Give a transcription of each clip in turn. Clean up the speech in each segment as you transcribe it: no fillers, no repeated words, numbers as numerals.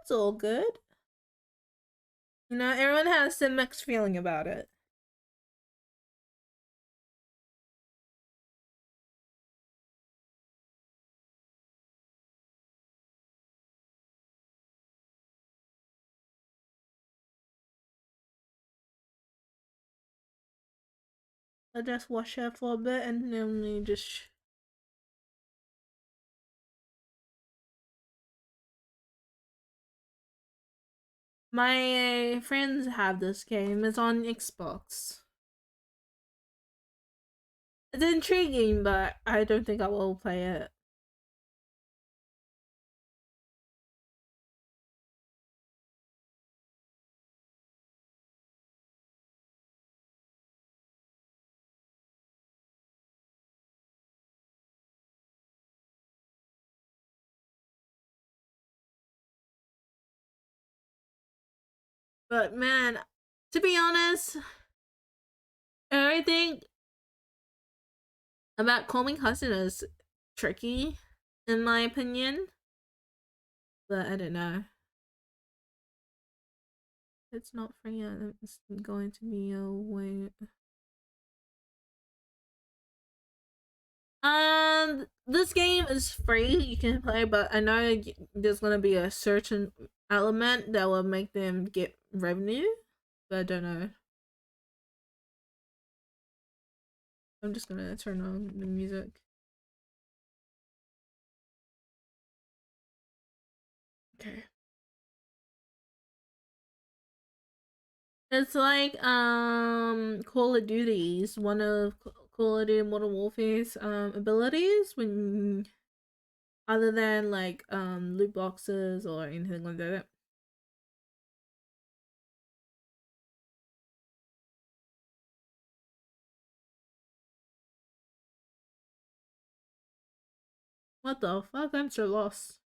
It's all good. You know, everyone has a mixed feeling about it. I just watch it for a bit and then we just. My friends have this game. It's on Xbox. It's intriguing, but I don't think I will play it. But man, to be honest, everything about calming cousin is tricky, in my opinion. But I don't know. It's not free yet. It's going to be a wait. This game is free. You can play, but I know there's gonna be a certain element that will make them get revenue, but I don't know. I'm just gonna turn on the music. Okay. It's like Call of Duty's one of Call of Duty Modern Warfare's abilities when other than like loot boxes or anything like that. What the fuck? I'm so lost.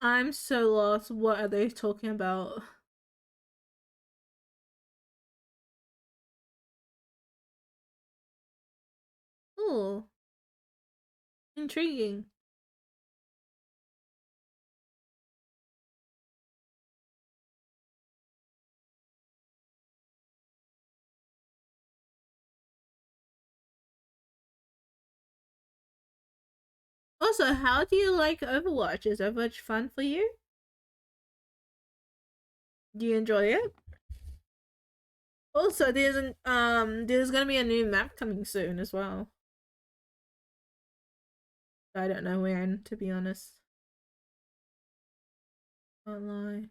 I'm so lost. What are they talking about? Oh, intriguing. Also, how do you like Overwatch? Is Overwatch fun for you? Do you enjoy it? Also, there's gonna be a new map coming soon as well. I don't know when, to be honest. Can't lie.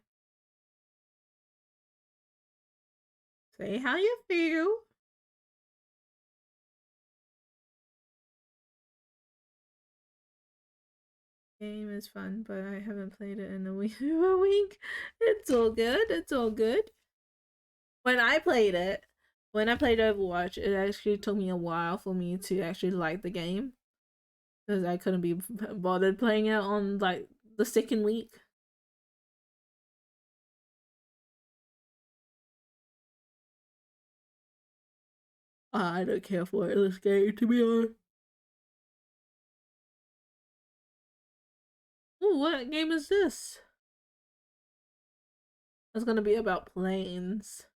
Say how you feel. Game is fun, but I haven't played it in a week. A week. It's all good. It's all good. When I played it, when I played Overwatch, it actually took me a while for me to actually like the game because I couldn't be bothered playing it on like the second week. I don't care for this game, to be honest. Ooh, what game is this? It's gonna be about planes.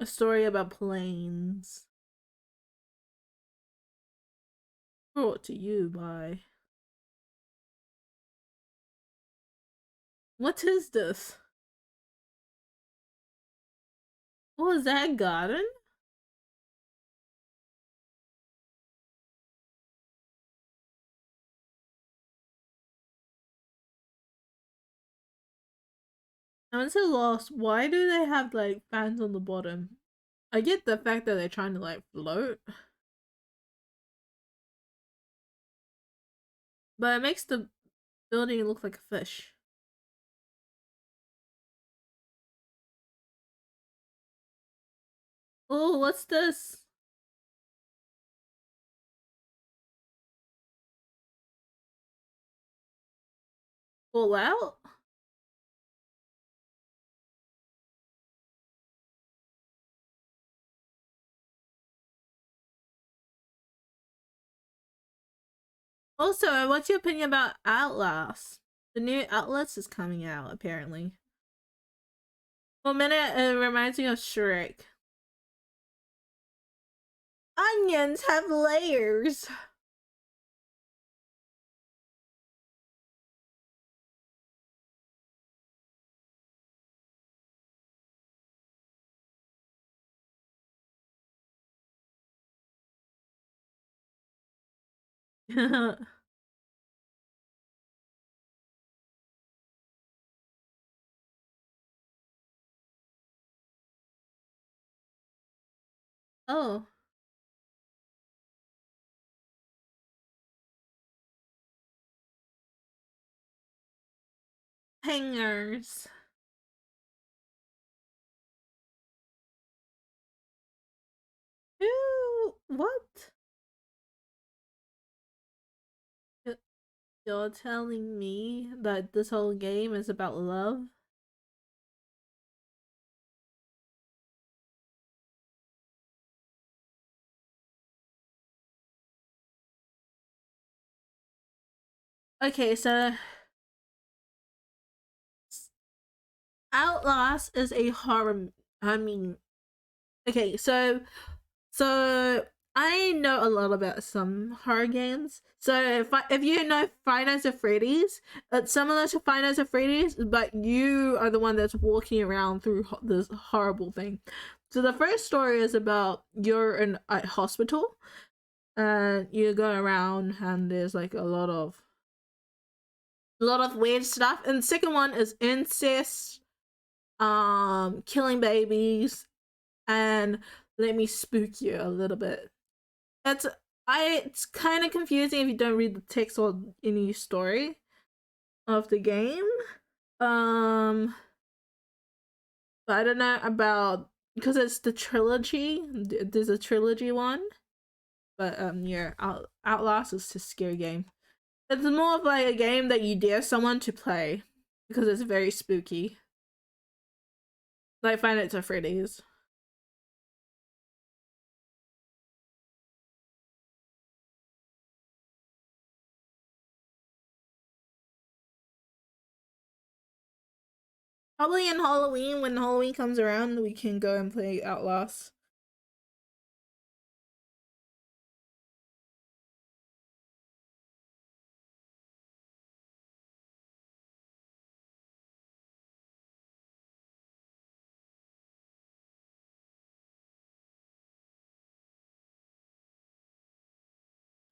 A story about planes. Brought to you by. What is this? What is that garden? I'm so lost. Why do they have like fans on the bottom? I get the fact that they're trying to like float, but it makes the building look like a fish. Oh, what's this? Pull out? Also, what's your opinion about Outlast? The new Outlast is coming out, apparently. For a minute, it reminds me of Shrek. Onions have layers! Oh. Hangers. Ew, what? You're telling me that this whole game is about love? Okay, so Outlast is a horror. I mean, okay, so I know a lot about some horror games. So if you know Five Nights at Freddy's, it's similar to Five Nights at Freddy's, but you are the one that's walking around through this horrible thing. So the first story is about you're in a hospital and you go around and there's like a lot of weird stuff. And the second one is incest, killing babies, and let me spook you a little bit. It's it's kind of confusing if you don't read the text or any story of the game. Um, but I don't know about because it's the trilogy. There's a trilogy one, but yeah, Outlast is a scary game. It's more of like a game that you dare someone to play because it's very spooky. Like Find It to Freddy's. Probably in Halloween, when Halloween comes around, we can go and play Outlast.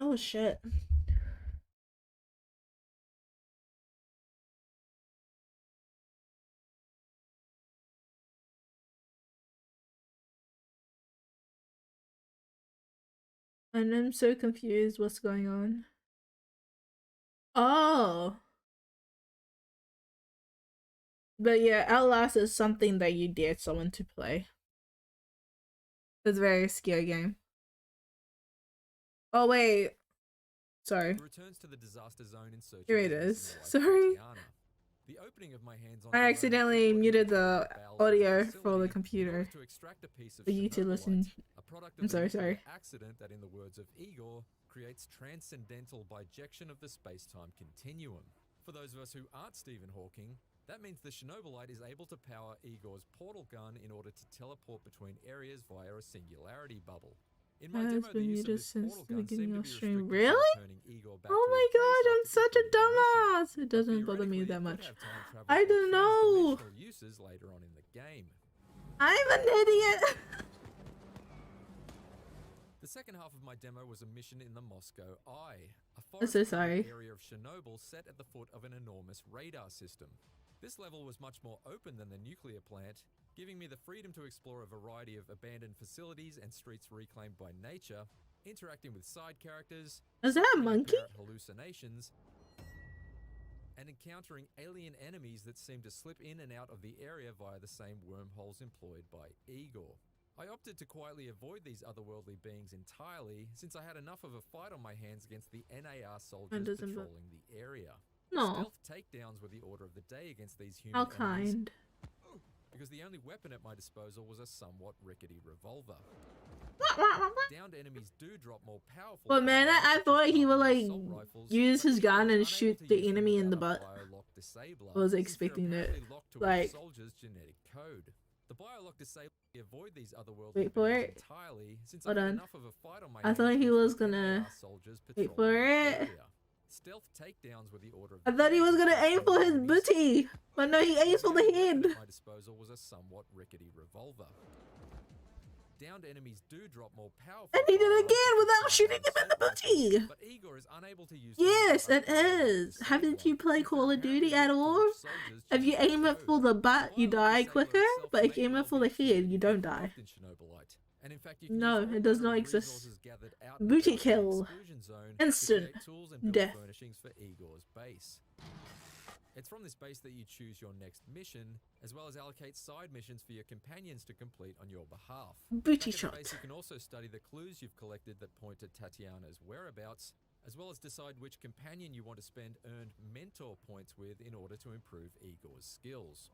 Oh shit. And I'm so confused what's going on. Oh. But yeah, Outlast is something that you dare someone to play. It's a very scary game. Oh wait. Sorry. Returns to the disaster zone in search Here of it is. Life Sorry. Tatiana. The opening of my hands on I accidentally muted the audio for the computer to extract a piece of for you to listen. a product of I'm sorry, sorry. accident that, in the words of Igor, creates transcendental bijection of the space-time continuum. For those of us who aren't Stephen Hawking, that means the Chernobylite is able to power Igor's portal gun in order to teleport between areas via a singularity bubble. In my demo, the use of this portal gun seemed to be restricted Really? to returning Igor back Oh my god, I'm such a dumbass! It doesn't bother me that much. I don't know. Uses later on in the game. I'm an idiot. The second half of my demo was a mission in the Moscow Eye, a I'm so sorry. area of Chernobyl set at the foot of an enormous radar system. This level was much more open than the nuclear plant, giving me the freedom to explore a variety of abandoned facilities and streets reclaimed by nature, interacting with side characters, is that a monkey? Hallucinations, and encountering alien enemies that seem to slip in and out of the area via the same wormholes employed by Igor. I opted to quietly avoid these otherworldly beings entirely, since I had enough of a fight on my hands against the NAR soldiers patrolling the area. No. Stealth takedowns were the order of the day against these human How kind. because the only weapon at my disposal was a somewhat rickety revolver. Downed enemies do drop more powerful. But man, I thought he would like rifles, use his gun and unable shoot to the use them enemy in the without a butt. biolock disabler, I was since they're expecting that. apparently locked to a Like, soldier's genetic code. The biolock disabler avoid these otherworldly wait for beings it. entirely, since Hold I had on. enough of a fight on my I thought hands he with was 10 gonna AR soldiers wait patrolling for the it. area. Stealth takedowns were the order of I thought he was gonna aim for his booty, but no, he aims for the head. At my disposal was a somewhat rickety revolver. Downed enemies do drop more powerful. And he did it again without shooting him in the booty. But Igor is unable to use. Yes, it is. Haven't you played Call of Duty at all? If you aim it for the butt, you die quicker, but if you aim it for the head, you don't die. No, it does not exist. Booty kill. Instant death. For Igor's base. It's from this base that you choose your next mission, as well as allocate side missions for your companions to complete on your behalf. Booty shot. Base, you can also study the clues you've collected that point to Tatiana's whereabouts, as well as decide which companion you want to spend earned mentor points with in order to improve Igor's skills.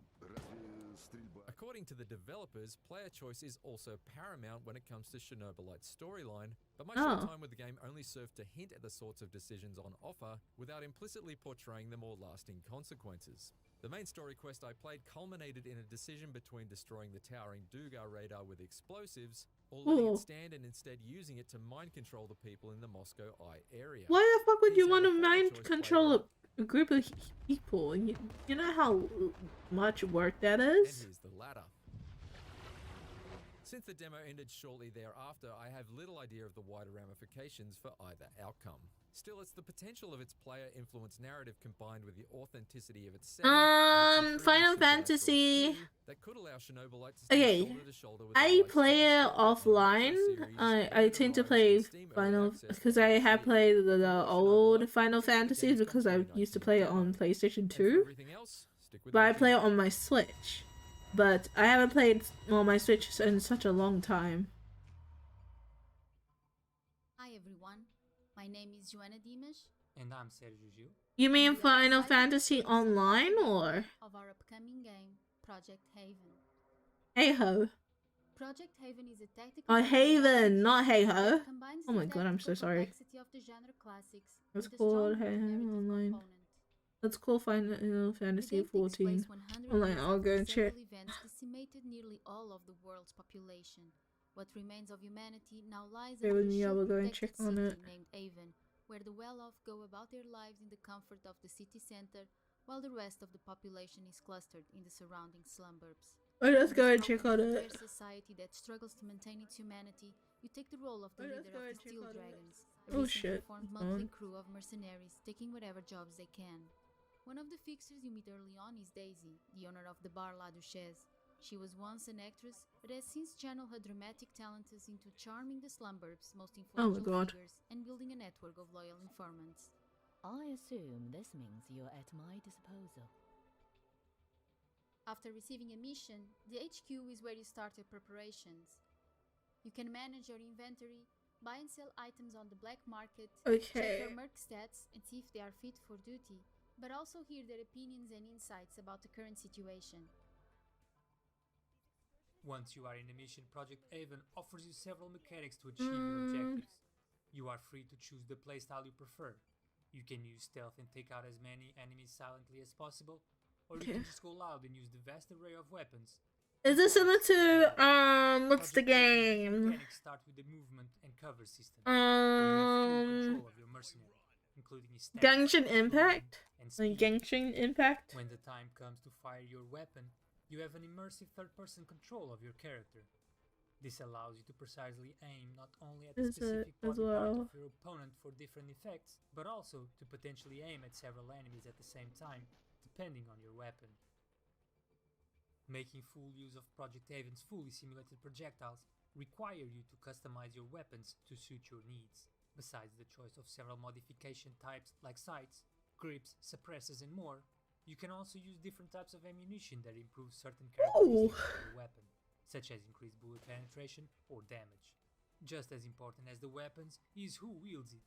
According to the developers, player choice is also paramount when it comes to Chernobylite's storyline, but my short time with the game only served to hint at the sorts of decisions on offer without implicitly portraying the more lasting consequences. The main story quest I played culminated in a decision between destroying the towering Dugar radar with explosives or letting it stand and instead using it to mind control the people in the Moscow Eye area. Why the fuck would you want to mind control a group of people? You know how much work that is? And here's the latter. Since the demo ended shortly thereafter, I have little idea of the wider ramifications for either outcome. Still, it's the potential of its player-influenced narrative combined with the authenticity of its setting, Final Fantasy. That could allow Chernobylite to stand shoulder to shoulder with I play it offline. I tend to play Final because I have played the old Final Fantasies because I used to play it on PlayStation 2. But I play it on my Switch. But I haven't played on my Switch in such a long time. Hi everyone, my name is Joanna Dimas. And I'm Sergio Gil. You mean Final Fantasy Online or? Of our upcoming game, Project Haven. Hey ho. Project Haven is a tactical. Oh, Haven, not hey ho. Oh my god, I'm so sorry. Let's call Haven Online. Let's call Final Fantasy 14 online. I'll go and check. Events decimated nearly all of the world's population. What remains of humanity now lies in I will go and check on it. Named Haven, where the well-off go about their lives in the comfort of the city center, while the rest of the population is clustered in the surrounding slumburbs. Oh, let's go and check on it. A society that struggles to maintain its humanity, you take the role of the leader of the Steel Dragons, a recently formed motley crew of mercenaries taking whatever jobs they can. One of the fixers you meet early on is Daisy, the owner of the bar La Duchesse. She was once an actress, but has since channeled her dramatic talents into charming the slumburbs' most influential figures and building a network of loyal informants. I assume this means you're at my disposal. After receiving a mission, the HQ is where you start your preparations. You can manage your inventory, buy and sell items on the black market, check your merc stats and see if they are fit for duty, but also hear their opinions and insights about the current situation. Once you are in a mission, Project Haven offers you several mechanics to achieve your objectives. You are free to choose the playstyle you prefer. You can use stealth and take out as many enemies silently as possible, or you can just go loud and use the vast array of weapons. Is this similar to what's the game? Mechanics start with the movement and cover system. Where you have full control of your mercenary, including his stats, Genshin Impact? and speed. Genshin Impact? When the time comes to fire your weapon, you have an immersive third-person control of your character. This allows you to precisely aim not only at a specific body part of your opponent for different effects, but also to potentially aim at several enemies at the same time, depending on your weapon. Making full use of Project Haven's fully simulated projectiles require you to customize your weapons to suit your needs. Besides the choice of several modification types like sights, grips, suppressors and more, you can also use different types of ammunition that improve certain characteristics of your weapon, such as increased bullet penetration or damage. Just as important as the weapons is who wields it.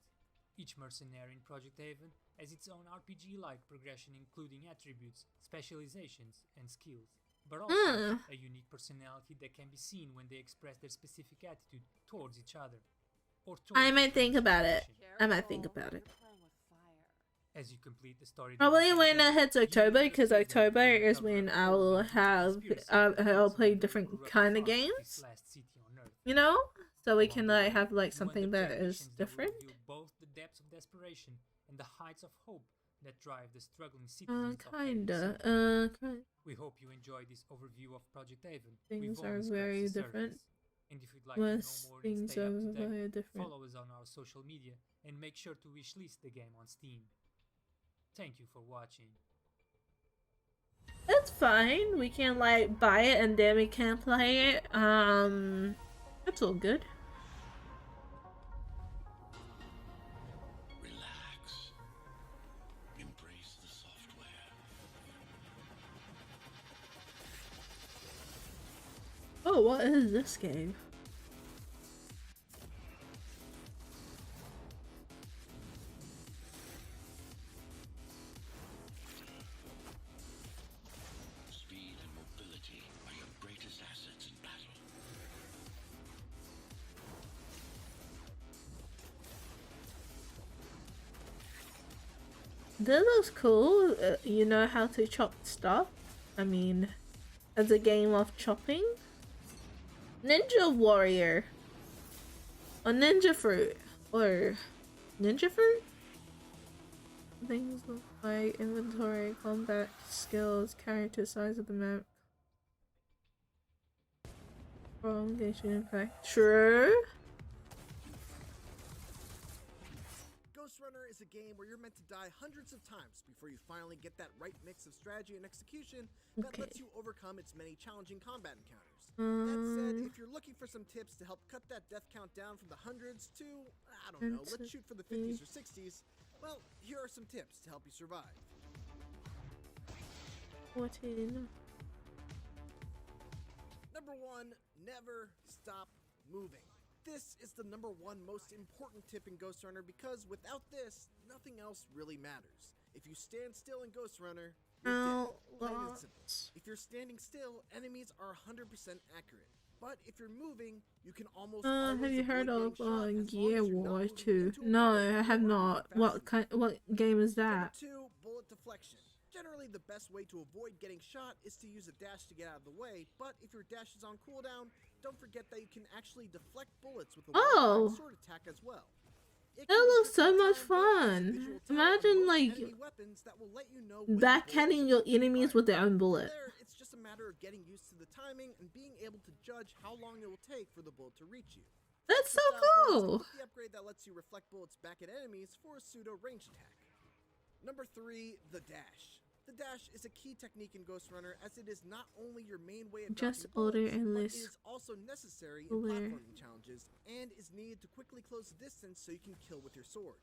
Each mercenary in Project Haven has its own RPG-like progression, including attributes, specializations and skills. but also a unique personality that can be seen when they express their specific attitude towards each other. Or towards I might think about it. I might think about it. As you complete the story, Probably when it hits October, because October is when I will have I'll play different kind of games. You know, so we can like have like something that is different. Both the depths of desperation and the heights of hope that drive the struggling citizens Kinda. We hope you enjoy this overview of Project Haven. Things are very different. And if you'd like to know more and stay up to date, very different. follow us on our social media and make sure to wishlist the game on Steam. Thank you for watching. That's fine. We can like buy it and then we can play it. That's all good. Relax. Embrace the software. Oh, what is this game? That looks cool. You know how to chop stuff. I mean, as a game of chopping. Ninja Warrior. Or Ninja Fruit. Or Ninja Fruit? Things like inventory, combat skills, character size of the map. Prolongation impact. True. Ghostrunner is a game where you're meant to die hundreds of times before you finally get that right mix of strategy and execution that lets you overcome its many challenging combat encounters. That said, if you're looking for some tips to help cut that death count down from the hundreds to, I don't know, let's shoot for the 50s or 60s, well, here are some tips to help you survive. 14. Number 1, never stop moving. This is the number 1 most important tip in Ghostrunner because without this, nothing else really matters. If you stand still in Ghostrunner, you're dead. Plain and simple. If you're standing still, enemies are 100% accurate. But if you're moving, you can almost always have you heard of Gear War 2? No, I have not. What game is that? Number 2, bullet deflection. Generally, the best way to avoid getting shot is to use a dash to get out of the way, but if your dash is on cooldown, don't forget that you can actually deflect bullets with a sword attack as well. That looks so much fun. Imagine like backhanding your enemies with their own bullet. It's just a matter of getting used to the timing and being able to judge how long it will take for the bullet to reach you. That's so cool. The upgrade that lets you reflect bullets back at enemies for a pseudo ranged attack. Number 3, the dash. The dash is a key technique in Ghostrunner as it is not only your main way of just bullets, and but it list. is also necessary in platforming challenges and is needed to quickly close the distance so you can kill with your sword.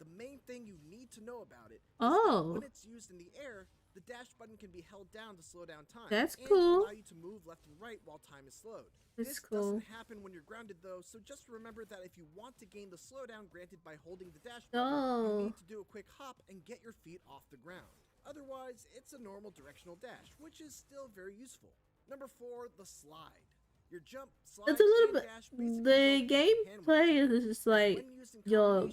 The main thing you need to know about it is that when it's used in the air, the dash button can be held down to slow down time. That's and cool. allow you to move left and right while time is slowed. This doesn't happen when you're grounded though, so just remember that if you want to gain the slowdown granted by holding the dash button, you need to do a quick hop and get your feet off the ground. Otherwise, it's a normal directional dash, which is still very useful. Number 4, the slide. Your jump, slide, it's a little bit. Dash The gameplay is just like you're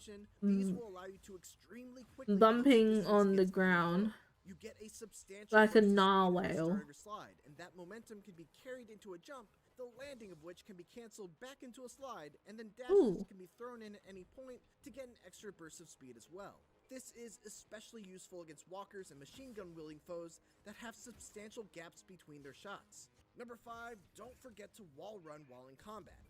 bumping on the ground. You get a substantial like a narwhal. Slide, and that momentum can be carried into a jump, the landing of which can be cancelled back into a slide, and then dashes can be thrown in at any point to get an extra burst of speed as well. This is especially useful against walkers and machine gun wielding foes that have substantial gaps between their shots. Number 5, don't forget to wall run while in combat.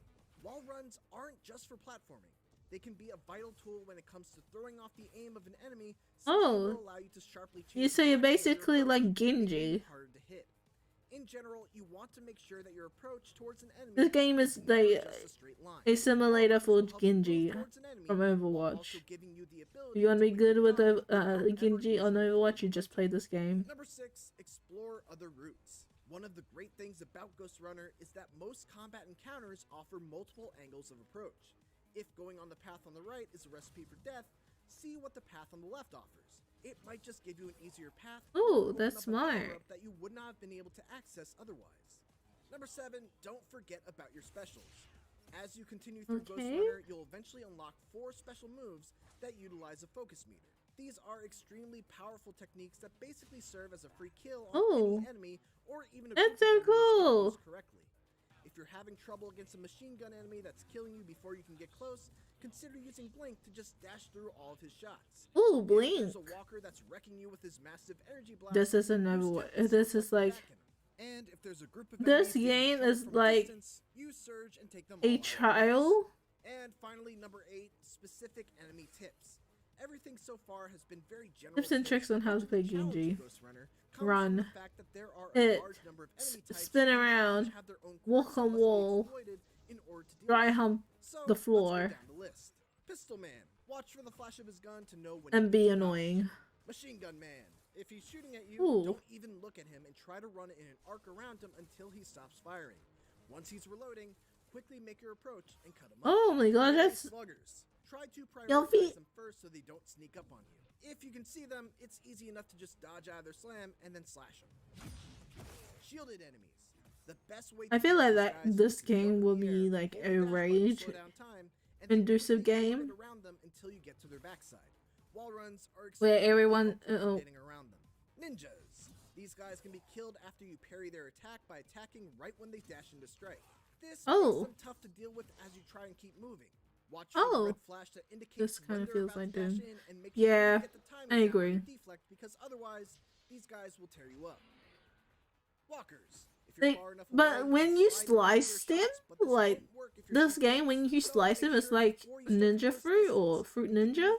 Wall runs aren't just for platforming. They can be a vital tool when it comes to throwing off the aim of an enemy, so will allow you to sharply change so you're basically like Genji. Harder to hit. In general, you want to make sure that your approach towards an enemy this game is like a simulator for Genji from Overwatch. If you want to be good with Genji on Overwatch, you just play this game. Number 6, explore other routes. One of the great things about Ghostrunner is that most combat encounters offer multiple angles of approach. If going on the path on the right is a recipe for death, see what the path on the left offers. It might just give you an easier path. Ooh, that's smart. That you wouldn't would not have been able to access otherwise. Number 7, don't forget about your specials. As you continue through Ghost Runner, you'll eventually unlock 4 special moves that utilize a focus meter. These are extremely powerful techniques that basically serve as a free kill on any enemy or even a group of enemies used correctly. If you're having trouble against a machine gun enemy that's killing you before you can get close, consider using Blink to just dash through all of his shots. Ooh, Blink. If there's a walker that's wrecking you with his massive energy blast. This is another one. This is like. And if there's a group of this game is like distance, use Surge and take them a trial. And finally, number 8, specific enemy tips. Everything so far has been very general. Tips and tricks on how to play GNG. Run. Hit. Spin around. Walk on wall. Dry hump the floor. Pistol Man. Watch for the flash of his gun to know when and be annoying. Machine Gun Man. If he's shooting at you, don't even look at him and try to run in an arc around him until he stops firing. Once he's reloading, quickly make your approach and cut him up. Oh my god, that's... Sluggers. Try to prioritize them first so they don't sneak up on you. If you can see them, it's easy enough to just dodge out of their slam and then slash them. Shielded enemies. The best way to I feel like that this game will be like a rage inducive game around them until you get to their backside. Wall runs are where everyone getting around them. Ninjas. These guys can be killed after you parry their attack by attacking right when they dash into strike. This makes them tough to deal with as you try and keep moving. Watch for the red flash that indicates this kind of feels like them. And make sure you get the I agree. Deflect, because otherwise these guys will tear you up. Walkers. But when you slice them, like this game, when you slice them, it's like ninja fruit or fruit ninja.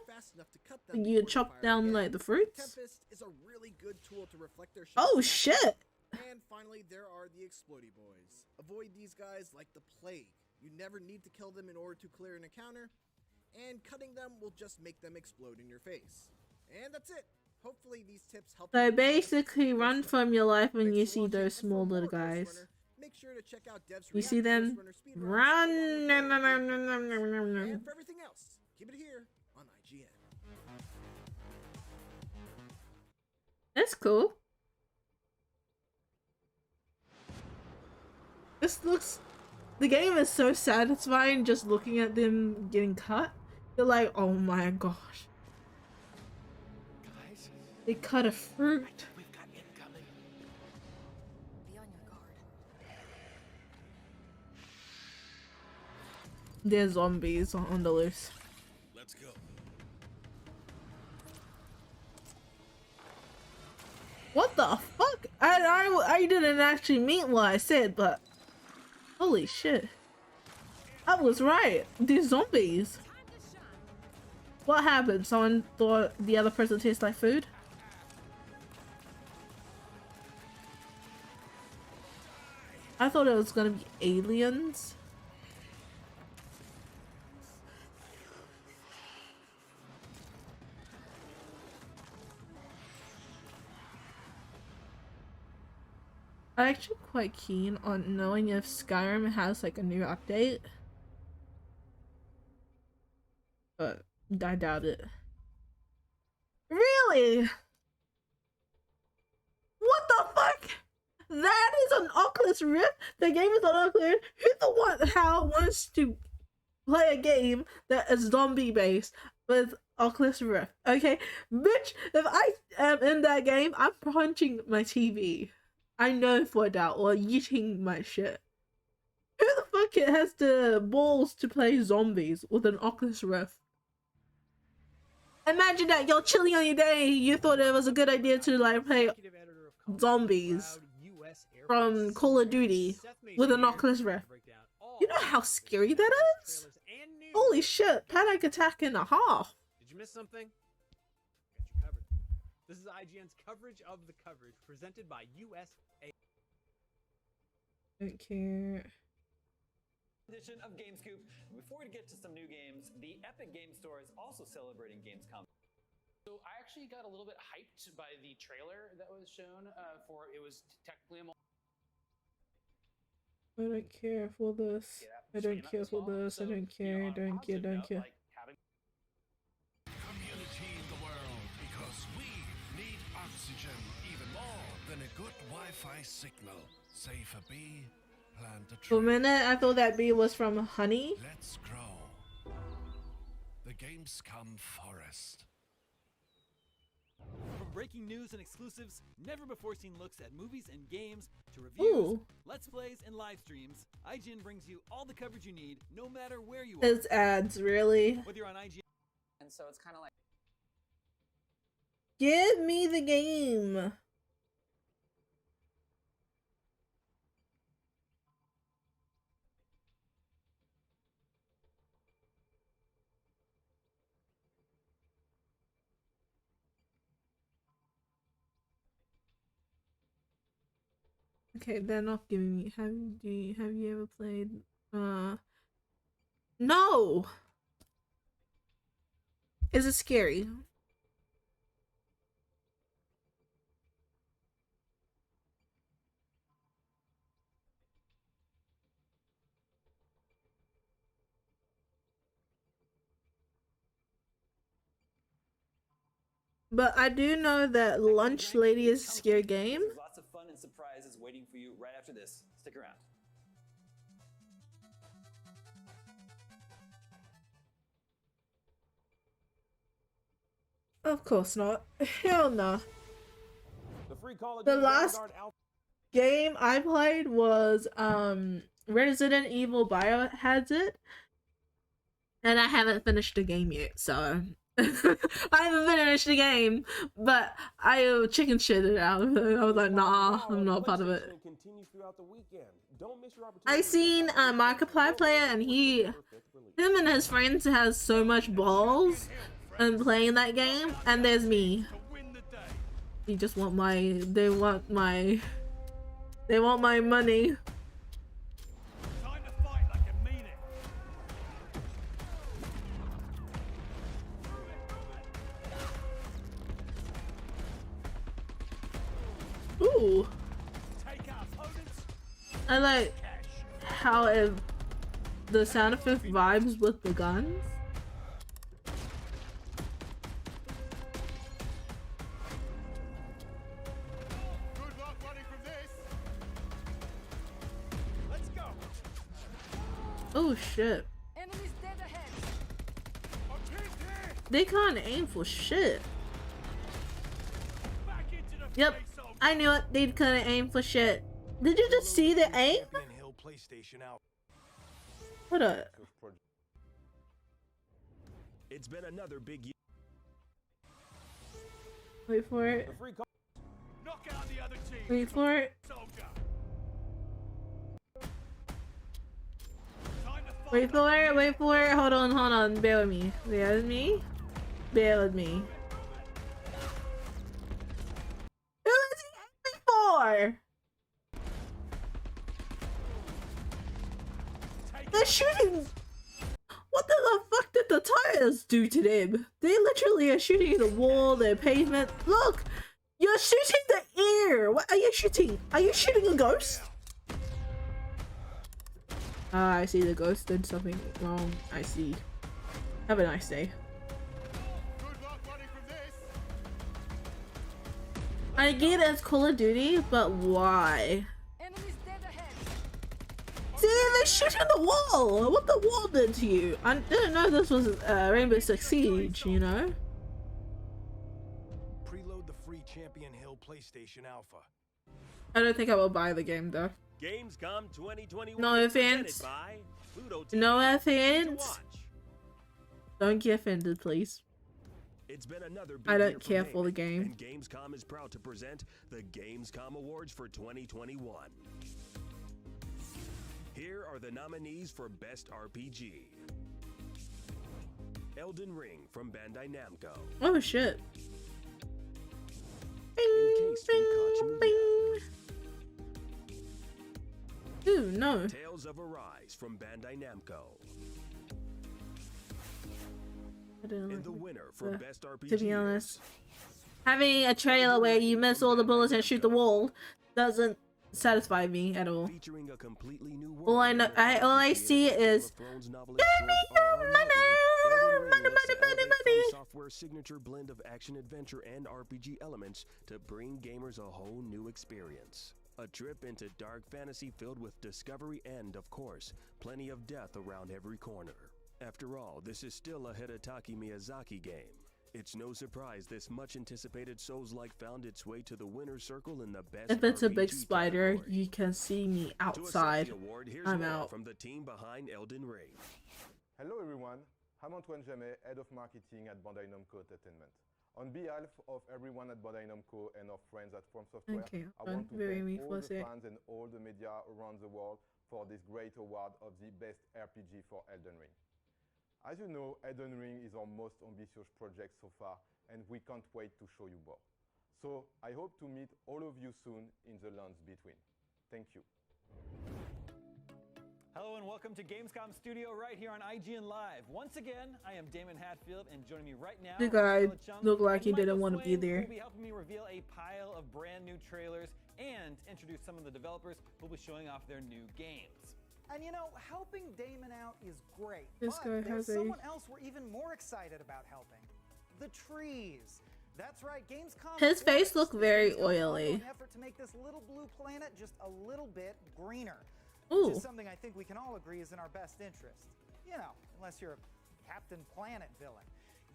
You chop down like the fruits. Is a really good tool to reflect their oh shit! And finally, there are the Explodey Boys. Avoid these guys like the plague. You never need to kill them in order to clear an encounter, and cutting them will just make them explode in your face. And that's it. Hopefully these tips help. So basically, run from your life when you see those small little guys. Make sure to check out Dev's you see them? Run! And for everything else, keep it here on IGN. That's cool. This looks... The game is so satisfying just looking at them getting cut. You're like, oh my gosh. Guys, they cut a fruit. We've got incoming. Be on your guard. There's zombies on the loose. Let's go. What the fuck? I didn't actually mean what I said, but holy shit. I was right. These zombies. What happened? Someone thought the other person tastes like food? I thought it was gonna be aliens. I'm actually quite keen on knowing if Skyrim has like a new update. But I doubt it. Really? What the fuck? That is an Oculus Rift? The game is on Oculus. Who the hell wants to play a game that is zombie based with Oculus Rift? Okay, bitch, if I am in that game, I'm punching my TV. I know for a doubt, or eating my shit. Who the fuck has the balls to play zombies with an Oculus Rift? Imagine that you're chilling on your day, you thought it was a good idea to like play zombies from Call of Duty with an Oculus Rift. You know how scary that is? Holy shit, panic attack and a half. Did you miss something? Got you covered. This is IGN's coverage of the coverage, presented by USA. Don't care. Edition of GameScoop. Before we get to some new games, the Epic Game Store is also celebrating Gamescom. So I actually got a little bit hyped by the trailer that was shown for it was technically a I don't care for this. I don't care for this. I don't care. Don't care. Don't care. Community in the world, because we need oxygen even more than a good Wi-Fi signal. Say for bee, plant a For a tree. minute, I thought that bee was from honey. Let's grow. The Gamescom forest. From breaking news and exclusives, never before seen looks at movies and games, to reviews, Ooh. let's plays, and live streams, IGN brings you all the coverage you need, no matter where you are. It's ads, really. Whether you're on IGN, And so it's kind of like. Give me the game. Okay, they're not giving me. Have you ever played? No. Is it scary? But I do know that Lunch Lady is a scary game. there's lots of fun and surprises waiting for you right after this. Stick around. Of course not. Hell no. The free Call of The Duty last Vanguard Alpha game I played was Resident Evil Biohazard, and I haven't finished the game yet, so I haven't finished the game, but I chicken shitted out of it. I was like, nah, I'm not part of it. I seen Markiplier player, and him and his friends has so much balls in playing that game, and there's me. You just want my, they want my money. Time to fight like you mean it. Ooh. I like how the sound effect vibes with the guns. Good luck running from this. Let's go. Oh shit. Enemies dead ahead. They can't aim for shit. Yep, I knew it. They couldn't aim for shit. Did you just see the aim? What up? It's been another big year. Wait for it. Knock out the other team. Wait for it. Soldier. Wait for it. Wait for it. Hold on. Bear with me. Bear with me. Bear with me. Who is he aiming for? They're shooting. What the fuck did the tires do to them? They literally are shooting the wall, the pavement. Look, you're shooting the air. What are you shooting? Are you shooting a ghost? Ah, I see the ghost did something wrong. I see. Have a nice day. I get it's Call of Duty, but why? See, they're shooting the wall! What the wall did to you? I didn't know this was Rainbow Six Siege, you know? Preload the free Champion Hill PlayStation Alpha. I don't think I will buy the game though. Gamescom 2021. No offense. No offense. Don't get offended, please. It's been another big I don't year care for for the game. And Gamescom is proud to present the Gamescom Awards for 2021. Here are the nominees for Best RPG. Elden Ring from Bandai Namco. Oh shit. Encased from Koch Media. Ooh, no. Tales of Arise from Bandai Namco. And the winner for Best RPG. To be honest, having a trailer where you miss all the bullets and shoot the wall doesn't satisfy me at all. Featuring a completely new All I know, all I see is, give me your money. looks to elevate From Software's signature blend of action-adventure and RPG elements to bring gamers a whole new experience. A trip into dark fantasy filled with discovery and, of course, plenty of death around every corner. After all, this is still a Hidetaki Miyazaki game. It's no surprise this much-anticipated Souls-like found its way to the winner's circle in the best If it's a big RPG spider, category. you can see me To accept outside. the award, here's I'm more out. from the team behind Elden Ring. Hello everyone, I'm Antoine Jamet, Head of Marketing at Bandai Namco Entertainment. On behalf of everyone at Bandai Namco and our friends at From Software, Okay, I want to very thank all the reinforcing. fans and all the media around the world for this great award of the best RPG for Elden Ring. As you know, Elden Ring is our most ambitious project so far, and we can't wait to show you more. So I hope to meet all of you soon in the lands between. Thank you. Hello and welcome to Gamescom Studio right here on IGN Live. Once again, I am Damon Hatfield, and joining me right now, The guy Stella Chung looked like and he didn't Michael want to be Swain, there. who will be helping me reveal a pile of brand new trailers and introduce some of the developers who will be showing off their new games. And you know, helping Damon out is great. This guy but has there's a- someone else we're even more excited about helping. The trees. That's right, Gamescom. His face Forest looked is very going to go oily. on an effort to make this little blue planet just a little bit greener. Ooh. Which is something I think we can all agree is in our best interest. You know, unless you're a Captain Planet villain.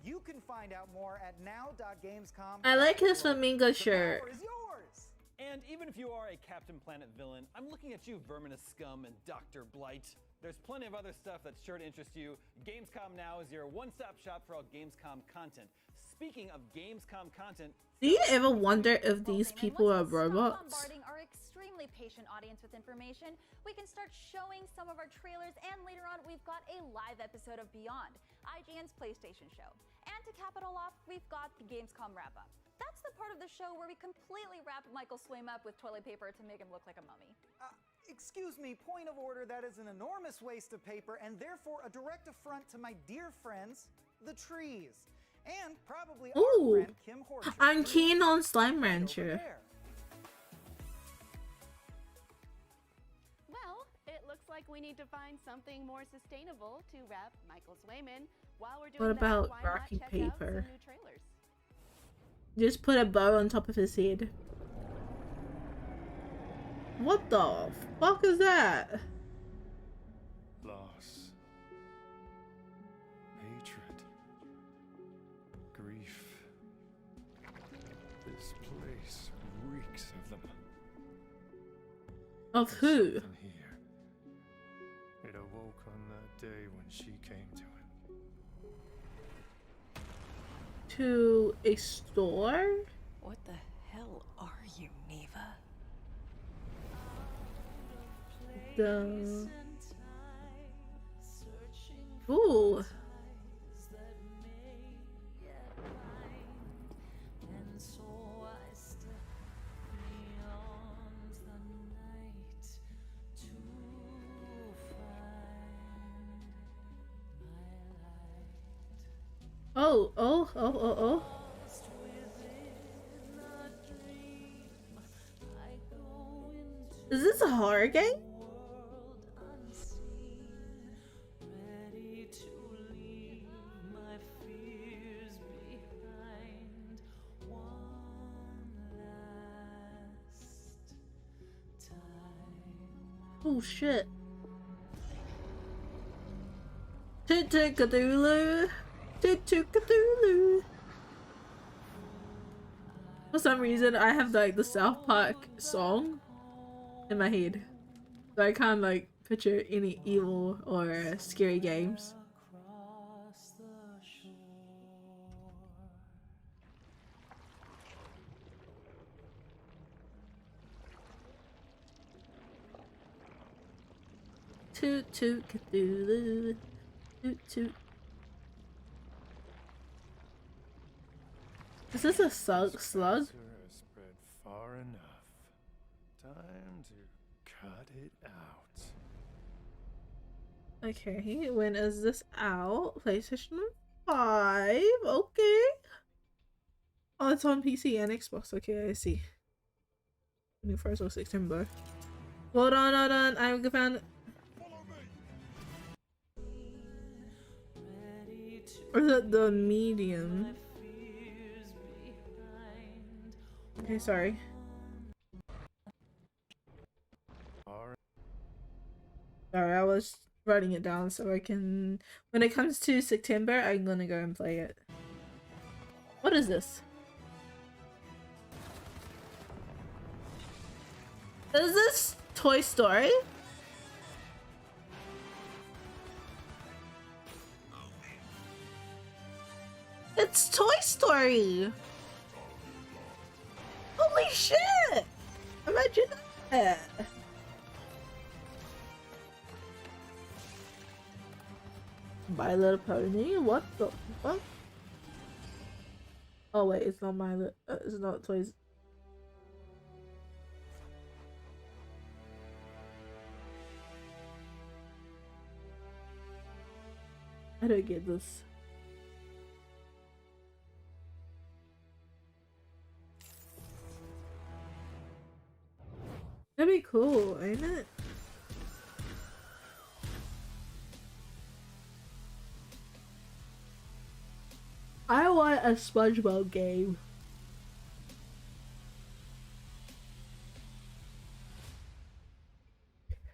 You can find out more at now.gamescom. I like his flamingo The shirt. power is yours. And even if you are a Captain Planet villain, I'm looking at you, Verminous Scum and Dr. Blight. There's plenty of other stuff that's sure to interest you. Gamescom Now is your one-stop shop for all Gamescom content. Speaking of Gamescom content, Do you ever wonder if these people are robots? Bombarding our extremely patient audience with information, we can start showing some of our trailers, and later on we've got a live episode of Beyond, IGN's PlayStation show. And to cap it all off, we've got the Gamescom wrap-up. That's the part of the show where we completely wrap Michael Swain up with toilet paper to make him look like a mummy. Excuse me, point of order, that is an enormous waste of paper and therefore a direct affront to my dear friends, the trees. And probably our Ooh, friend Kim Horcher. I'm keen on Slime Rancher. Well, it looks like we need to find something more sustainable to wrap Michael Swayman. While we're doing What about that, why not Rocky check out Paper? some new trailers? Just put a bow on top of his head. What the fuck is that? Loss, hatred, grief. This place reeks of them. Of who? Something here. It awoke on that day when she came to him. To a store? What the hell are you, Neva? The... Ooh. Oh. Is this a horror game? Oh shit. Toot toot Cthulhu. Toot toot Cthulhu. For some reason I have like the South Park song in my head. So I can't like picture any evil or scary games. Toot toot Cthulhu. Toot toot. Is this a slug? Cancer has spread far enough. Time to cut it out. Okay, when is this out? PlayStation 5. Okay. Oh, it's on PC and Xbox. Okay, I see. 21st of September. Hold on. I found. Or is it the medium? Okay, sorry. Sorry, I was writing it down so I can... When it comes to September, I'm gonna go and play it. What is this? Is this Toy Story? It's Toy Story! Holy shit! Imagine that! My Little Pony? What the fuck? Oh wait, it's not My Little... it's not Toys... I don't get this. That'd be cool, ain't it? I want a SpongeBob game.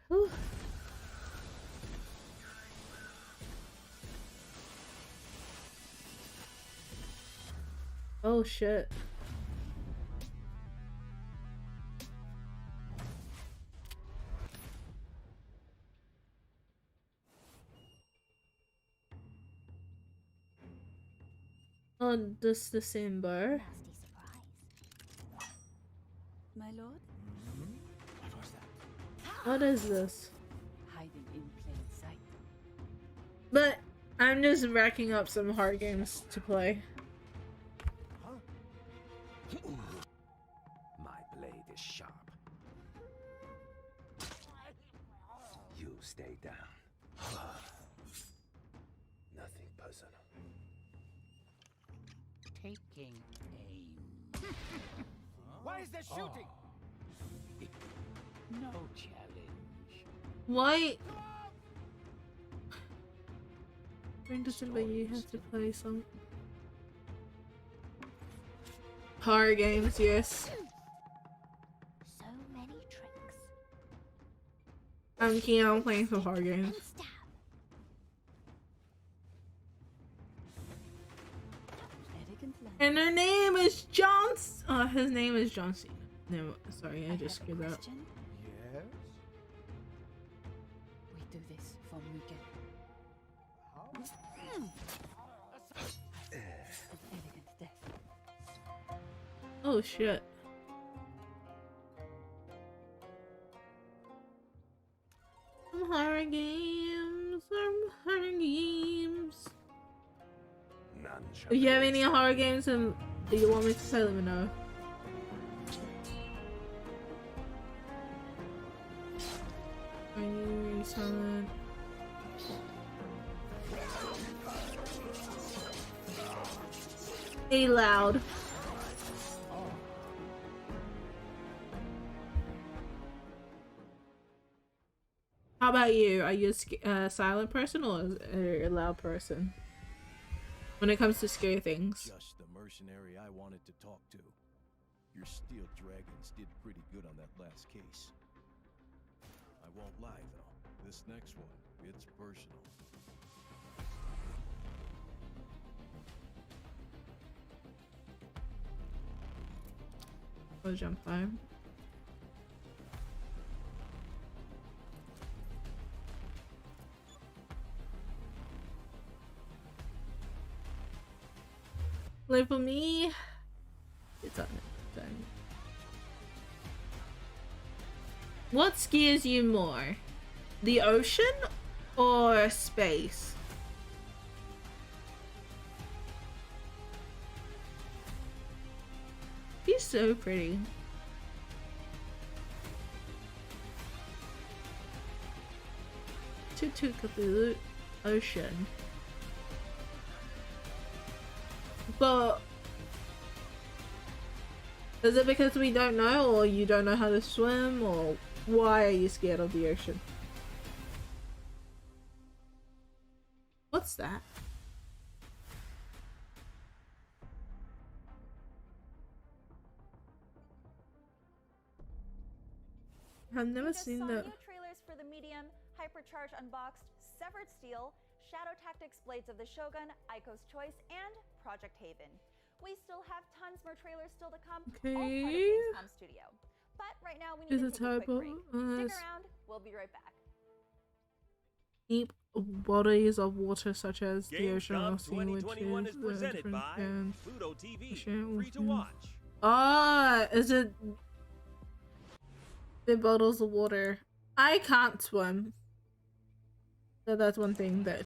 Whew. Oh shit. On this December. My lord? What was that? What is this? Hiding in plain sight. But I'm just racking up some hard games to play. My blade is sharp. You stay down. Nothing personal. Taking aim. Why is there shooting? No challenge. Why? During December you have to play some horror games, yes. So many tricks. I'm keen on playing some horror games. And her name is John. His name is John Cena. No, sorry, I just screwed up. Yes? We do this for Mugen. Elegant death. Oh shit. Some horror games. Some horror games. None shall If you have any horror games and you want me to play, let me know. Are you silent? Be loud. How about you? Are you a silent person or a loud person? When it comes to scary things. Just the mercenary I wanted to talk to. Your steel dragons did pretty good on that last case. I won't lie though, this next one, it's personal. Go jump time. Play for me. It's on it. Done. What scares you more? The ocean or space? He's so pretty. Toot of the ocean. But is it because we don't know, or you don't know how to swim, or why are you scared of the ocean? What's that? I've never You just seen saw that. new trailers for the Medium, Hypercharge Unboxed, Severed Steel, Shadow Tactics Blades of the Shogun, Aiko's Choice, and Project Haven. We still have tons more trailers still to come, all part of Okay. Gamescom Studio. But right now we need to Is a take a quick typo. break. Stick around, we'll be right back. Deep bodies of water such as the ocean or GameScom sea, which 2021 is is presented different by and Pluto TV, ocean. free to watch. Ah, is it big bottles of water? I can't swim, so that's one thing that.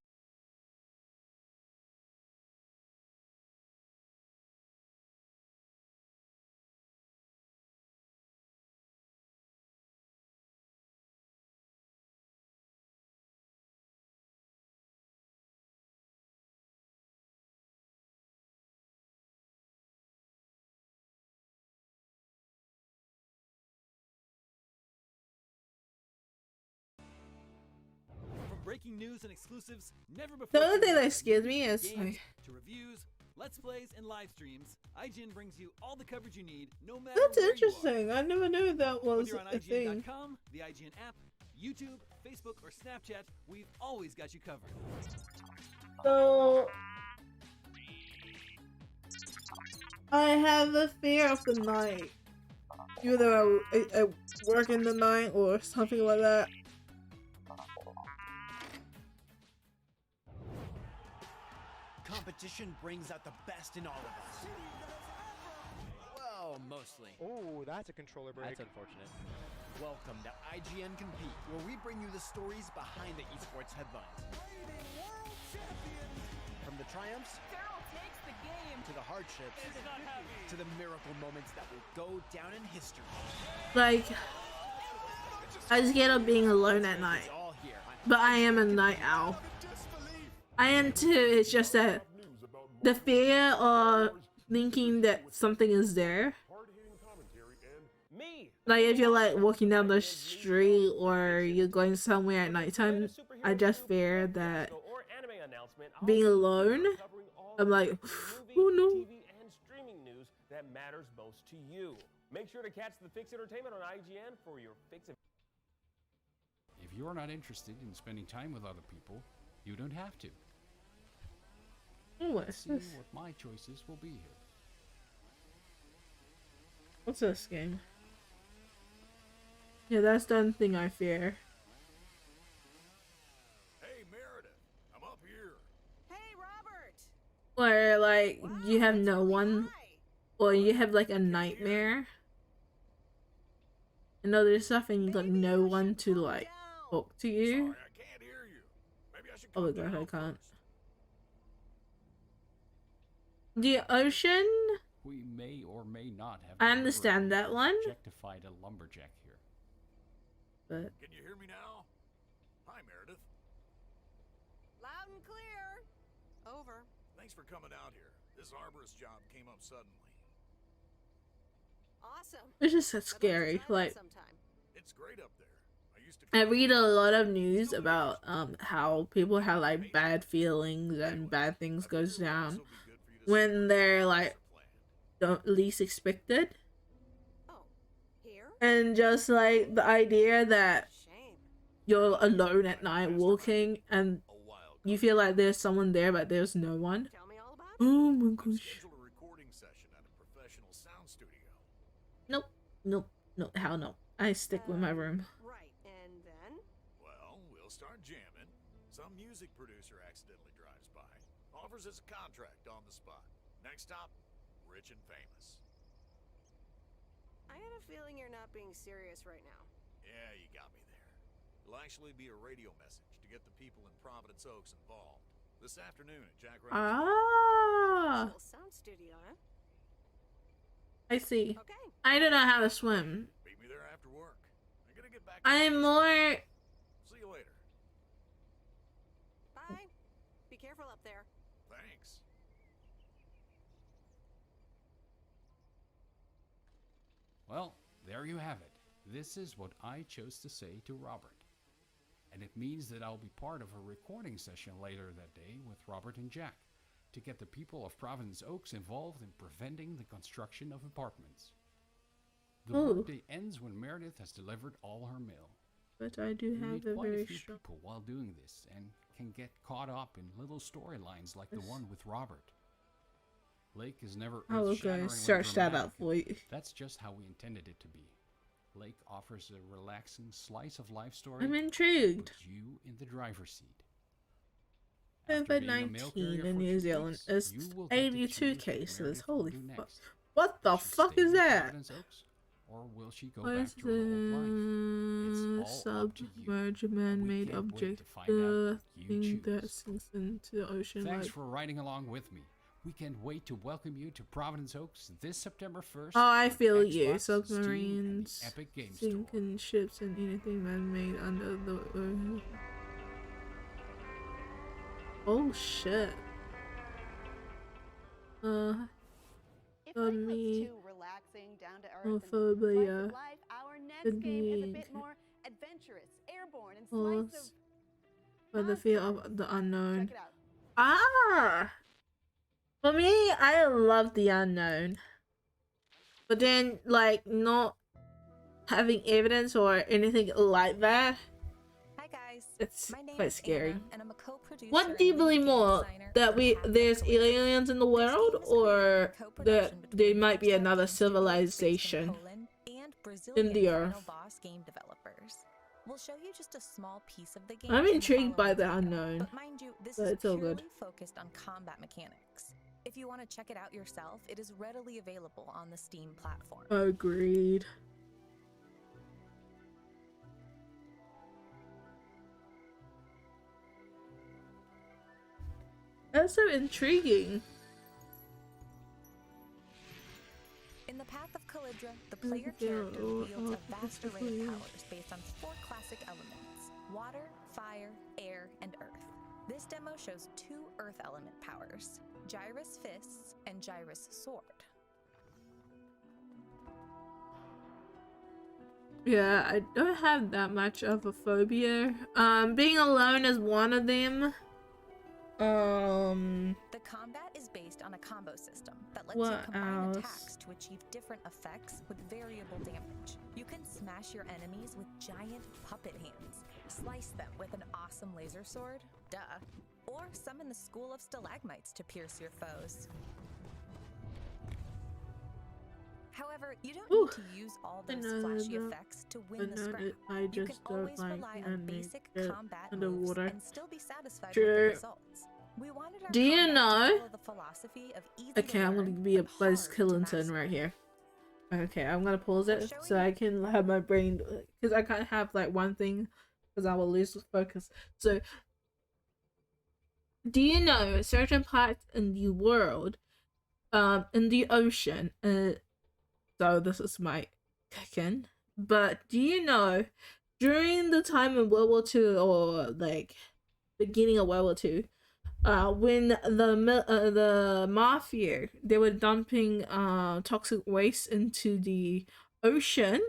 From breaking news and exclusives never before. The only thing that scares me is like to reviews, let's plays, and live streams. IGN brings you all the coverage you need, no matter that's where interesting. You are. I never knew that was Whether you're on a thing. IGN.com, the IGN app, YouTube, Facebook, or Snapchat, we've always got you covered. So I have a fear of the night. Either I work in the night or something like that. Competition brings out the best in all of us. Well, mostly. Oh, that's a controller break. That's unfortunate. Welcome to IGN Compete, where we bring you the stories behind the esports headlines. From the triumphs to the hardships to the miracle moments that will go down in history. Like, I just get up being alone at night. But I am a night owl. I am too, it's just that the fear of thinking that something is there. Like if you're like walking down the street or you're going somewhere at nighttime, I just fear that being alone, I'm like, oh no. TV and streaming news that matters most to you. Make sure to catch the Fix Entertainment on IGN for your fix. If you're not interested in spending time with other people, you don't have to. What's See this? what my choices will be here. What's this game? Yeah, that's the only thing I fear. Hey, Meredith, I'm up here. Hey, Robert. Where like you have no one, or you have like a nightmare and other stuff, and you got no one to like talk to you. Sorry, I can't hear you. Maybe I should Oh my come god, down I can't. first. The ocean. We may or may not have. I understand that one. Objectified a lumberjack here. But Can you hear me now? Hi, Meredith. Loud and clear. Over. Thanks for coming out here. This arborist job came up suddenly. Awesome. it's just so scary. Like Sometime. It's great up there. I used to I read a lot of news about how people have like bad feelings and bad things goes down when they're like don't least expected. And just like the idea that you're alone at night walking and you feel like there's someone there but there's no one. Oh my gosh. scheduled a recording session at a professional sound studio. Nope. Nope. No. Hell no. I stick with my room. Right, and then? Well, we'll start jamming. Some music producer accidentally drives by, offers us a contract on the spot. Next stop, rich and famous. I had a feeling you're not being serious right now. Yeah, you got me there. It'll actually be a radio message to get the people in Providence Oaks involved. This afternoon at Jack Rabbit's. Ah. Little sound studio, huh? I see. Okay. I don't know how to swim. Meet me there after work. I gotta get back. I'm more. See you later. Bye. Be careful up there. Thanks. Well, there you have it. This is what I chose to say to Robert. And it means that I'll be part of a recording session later that day with Robert and Jack to get the people of Providence Oaks involved in preventing the construction of apartments. The Ooh. workday ends when Meredith has delivered all her mail. But I do You have meet a quite very a few strong. people while doing this and can get caught up in little storylines like the one with Robert. Lake is never I will go earth-shatteringly search that dramatic. out for you. That's just how we intended it to be. Lake offers a relaxing slice of life story. I'm intrigued. With you in the driver's seat. After being a mail COVID-19 carrier in for New 2 Zealand weeks, is you will get to 82 choose what cases. Meredith will Holy do fuck. next. What the She'll fuck stay is in that? Providence Oaks, or will she go What back is to her old life? It's all up to you. submerged and we man-made can't wait object? to find The out what you thing that choose. sinks into the ocean Thanks like... for riding along with me. We can't wait to welcome you to Providence Oaks this September 1st. Oh, I with feel you. Xbox, Steam, and the Submarines, Epic Games Store. sinking ships, and anything man-made under the earth. Oh shit. If For life was me, too relaxing, down to earth, and homophobia slice of life, our next could game is a be bit more adventurous, airborne, and caused slice by the fear of the unknown. Check it out. Ah! For me, I love the unknown. But then, like, not having evidence or anything like that, Hi guys. it's My name quite is scary. Anna, and I'm a co-producer. What do you believe more? That there's aliens in the world, or that there might be another civilization in the earth? Boss game developers. We'll show you just a small piece of the game. I'm in the intrigued by following the video, unknown, but mind you, this but is it's all purely good. focused on combat mechanics. If you want to check it out yourself, it is readily available on the Steam platform. Agreed. That's so intriguing. In the Path of Calidra, the player character wields a vast array of powers based on 4 classic elements: water, fire, air, and earth. This demo shows 2 earth element powers, Gyrus Fists and Gyrus Sword. Yeah, I don't have that much of a phobia. Being alone is one of them. The combat is based on a combo system that lets you What combine else? attacks to achieve different effects with variable damage. You can smash your enemies with giant puppet hands, slice them with an awesome laser sword, duh, or summon the school of stalagmites to pierce your foes. However, you don't need to use all those flashy effects to win the scrap. I You just can always don't like rely on anime basic get combat underwater. moves and still be satisfied with True. the results. We wanted our Do you combat to know? follow the philosophy of easy Okay, to I'm gonna learn, be a but Buzz hard to Killinton master. right here. Okay, I'm gonna pause it so I can have my brain, because I can't have like one thing because I will lose focus. So, do you know certain parts in the world, in the ocean, so this is my kick-in, but do you know during the time in World War II, or like beginning of World War II, when the mafia, they were dumping toxic waste into the ocean,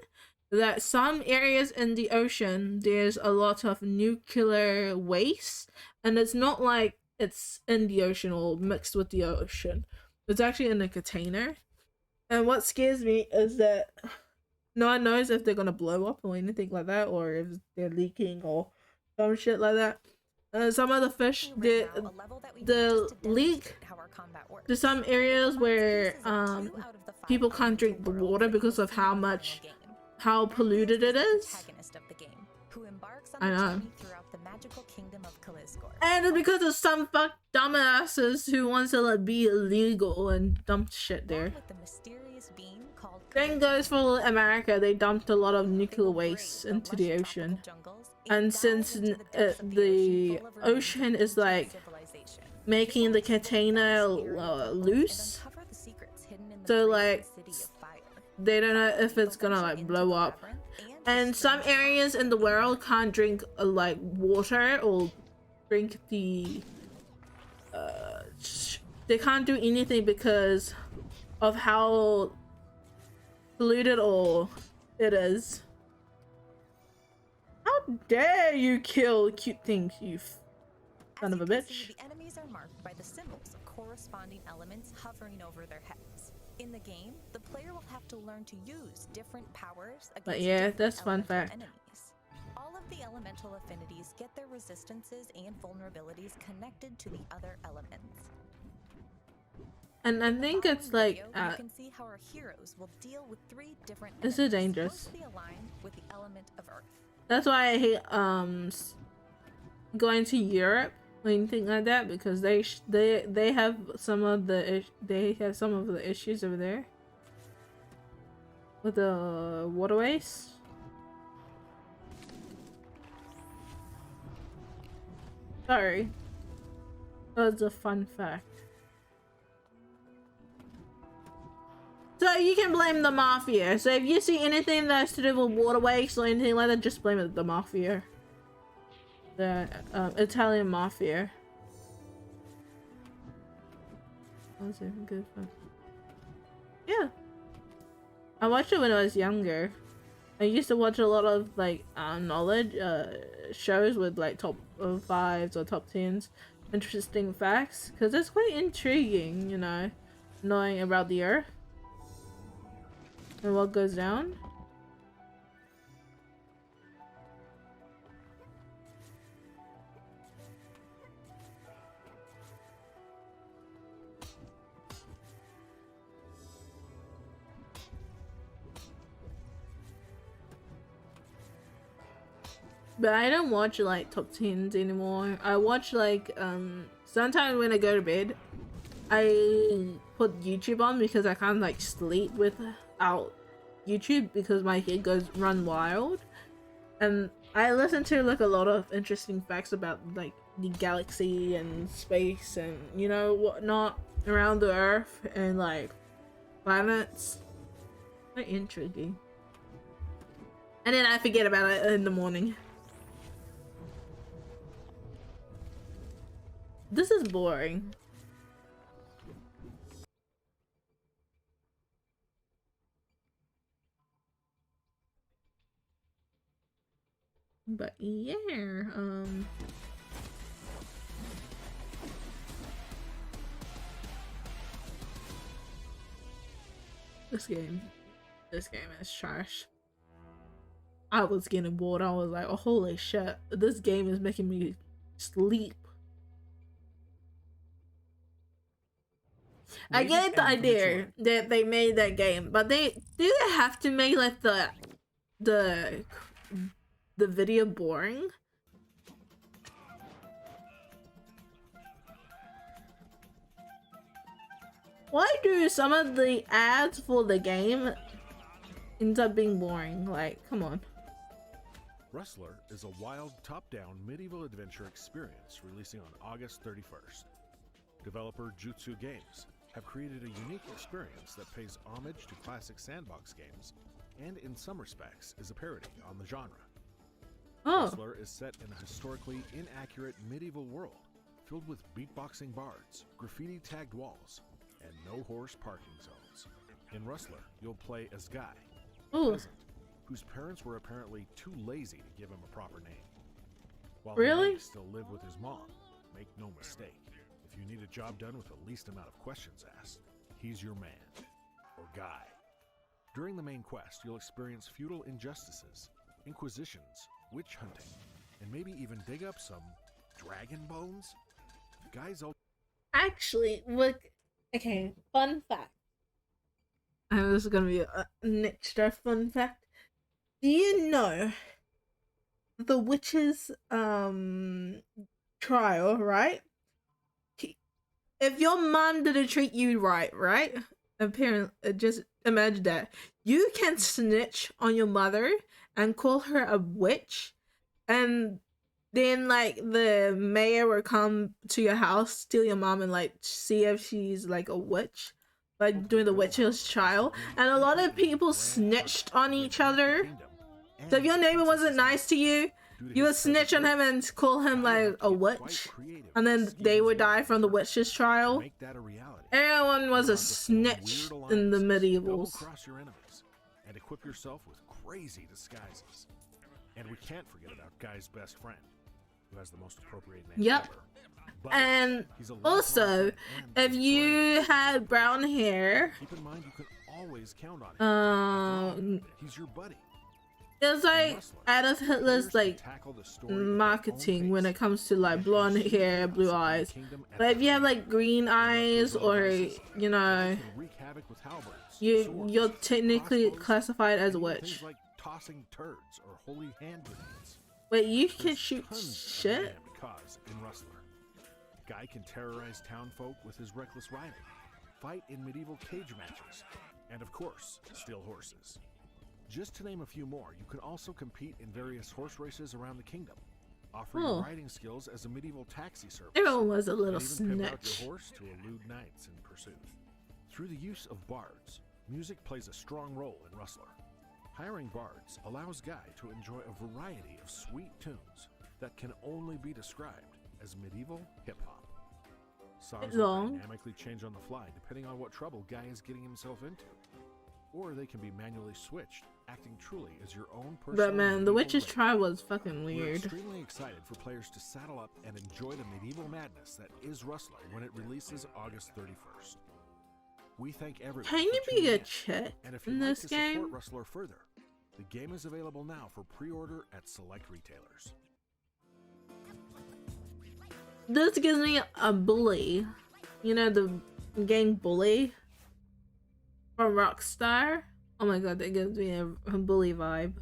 that some areas in the ocean there's a lot of nuclear waste, and it's not like it's in the ocean or mixed with the ocean. It's actually in a container. And what scares me is that no one knows if they're gonna blow up or anything like that, or if they're leaking or some shit like that. Some of the fish, the leak to some areas where people can't drink the water because of how polluted it is. I know. And it's because of some fuck dumbasses who wants to like be illegal and dump shit there. Same goes for America. They dumped a lot of nuclear waste into the ocean, and since the ocean is like making the container loose, so like they don't know if it's gonna like blow up. And some areas in the world can't drink like water or drink the they can't do anything because of how polluted or it is. How dare you kill cute things, you son of a bitch. The enemies are marked by the symbols of corresponding elements hovering over their heads. In the game, the player will have to learn to use different powers against But yeah, different that's fun elemental fact. enemies. All of the elemental affinities get their resistances and vulnerabilities connected to the other elements. And I think it's like You can see how our heroes will deal with 3 different this enemies, is dangerous. mostly aligned with the element of earth. That's why I hate going to Europe or anything like that, because they have some of the issues over there with the waterways. Sorry, that was a fun fact. So you can blame the mafia. So if you see anything that's to do with waterways or anything like that, just blame it the mafia. The Italian mafia. That was a good fun. Yeah. I watched it when I was younger. I used to watch a lot of like knowledge shows with like top 5s or top 10s, interesting facts, because it's quite intriguing, you know, knowing about the earth and what goes down. But I don't watch like top 10s anymore. I watch like sometimes when I go to bed, I put YouTube on because I can't like sleep without YouTube because my head goes run wild. And I listen to like a lot of interesting facts about like the galaxy and space and you know whatnot around the Earth and like planets. Quite intriguing. And then I forget about it in the morning. This is boring. But yeah, this game is trash. I was getting bored. I was like, oh holy shit, this game is making me sleep. I get the idea that they made that game, but they have to make like the video boring. Why do some of the ads for the game end up being boring? Like, come on. Rustler is a wild, top-down medieval adventure experience releasing on August 31st. Developer Jutsu Games have created a unique experience that pays homage to classic sandbox games and in some respects is a parody on the genre. Rustler is set in a historically inaccurate medieval world filled with beatboxing bards, graffiti-tagged walls, and no horse parking zones. In Rustler, you'll play as Guy, a peasant whose parents were apparently too lazy to give him a proper name. While he still live with his mom, make no mistake, if you need a job done with the least amount of questions asked, he's your man, or Guy. During the main quest, you'll experience feudal injustices, inquisitions, witch hunting, and maybe even dig up some dragon bones. Guy's Actually, look. Okay, fun fact. And this is gonna be an extra fun fact. Do you know the witch's trial, right? If your mom didn't treat you right? Apparently, just imagine that. You can snitch on your mother and call her a witch, and then like the mayor will come to your house, steal your mom, and like see if she's like a witch, like doing the witch's trial. And a lot of people snitched on each other. So if your neighbor wasn't nice to you, you would snitch on him and call him like a witch, and then they would die from the witch's trial. Everyone was a snitch in the medievals. Double-cross your enemies and equip yourself with crazy disguises. And we can't forget about Guy's best friend, who has the most appropriate name ever, But And he's a lifelong also, friend and if you had brown hair, keep in mind you can always count on him. After all, he's your buddy. it's like Adolf Hitler's like Tackle the story at their marketing own when pace. it comes to like blonde hair, blue eyes. But if you have like green eyes or you know, Can wreak havoc with halberds, you're swords, technically crossbows, classified as a and even witch. things like tossing turds or holy hand grenades. Wait, you can There's shoot tons of shit? mayhem to cause in Rustler. Guy can terrorize townfolk with his reckless riding, fight in medieval cage matches, and of course, steal horses. Just to name a few more, you can also compete in various horse races around the kingdom, offering Oh. riding skills as a medieval taxi service. Everyone was a little and even pimp out snitch. your horse to elude knights in pursuit. Through the use of bards, music plays a strong role in Rustler. Hiring bards allows Guy to enjoy a variety of sweet tunes that can only be described as medieval hip-hop. Songs will Long. dynamically change on the fly depending on what trouble Guy is getting himself into. Or they can be manually switched, acting truly as your own personal But man, the medieval witch's raid. trial was fucking We're weird. extremely excited for players to saddle up and enjoy the medieval madness that is Rustler when it releases August 31st. We thank everyone Can for you be tuning a in. chick And if in you'd like this to game? support Rustler further, the game is available now for pre-order at select retailers. This gives me a bully. You know the game Bully from Rockstar? Oh my god, that gives me a bully vibe.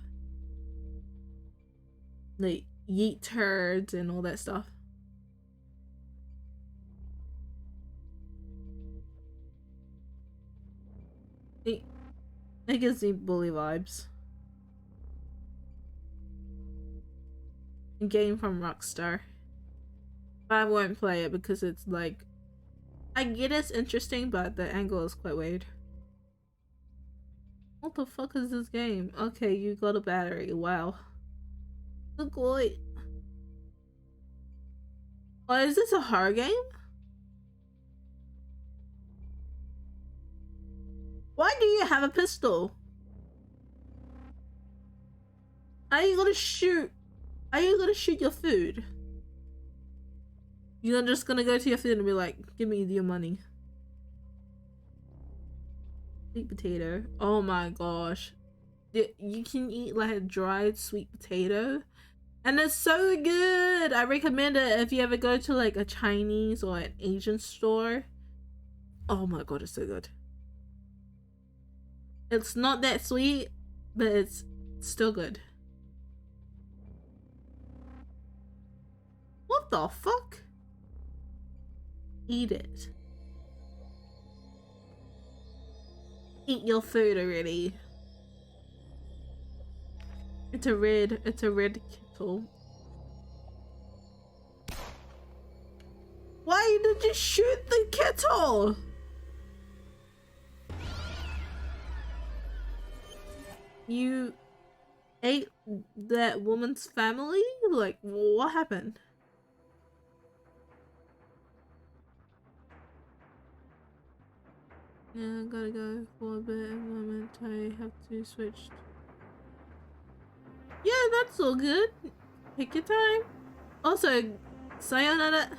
Like yeet turds and all that stuff. It gives me bully vibes. A game from Rockstar. But I won't play it because it's like, I get it's interesting, but the angle is quite weird. What the fuck is this game? Okay, you got a battery. Wow. Look what? Oh, is this a horror game? Why do you have a pistol? Are you gonna shoot? Are you gonna shoot your food? You're just gonna go to your food and be like, give me your money. Sweet potato. Oh my gosh. You can eat like a dried sweet potato. And it's so good. I recommend it if you ever go to like a Chinese or an Asian store. Oh my god, it's so good. It's not that sweet, but it's still good. What the fuck? Eat it. Eat your food already. It's a red kettle. Why did you shoot the kettle? You ate that woman's family? Like, what happened? Yeah, I gotta go for a bit. At the moment, I have to switch. Yeah, that's all good. Take your time. Also, sayonara.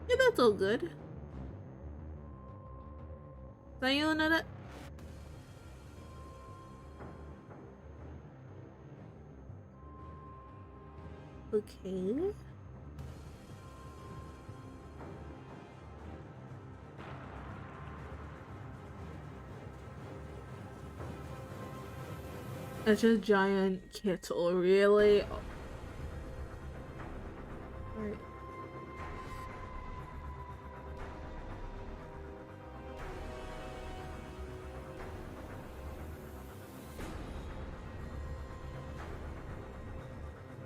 Yeah, that's all good. Sayonara. Okay. It's a giant kettle, really? Right.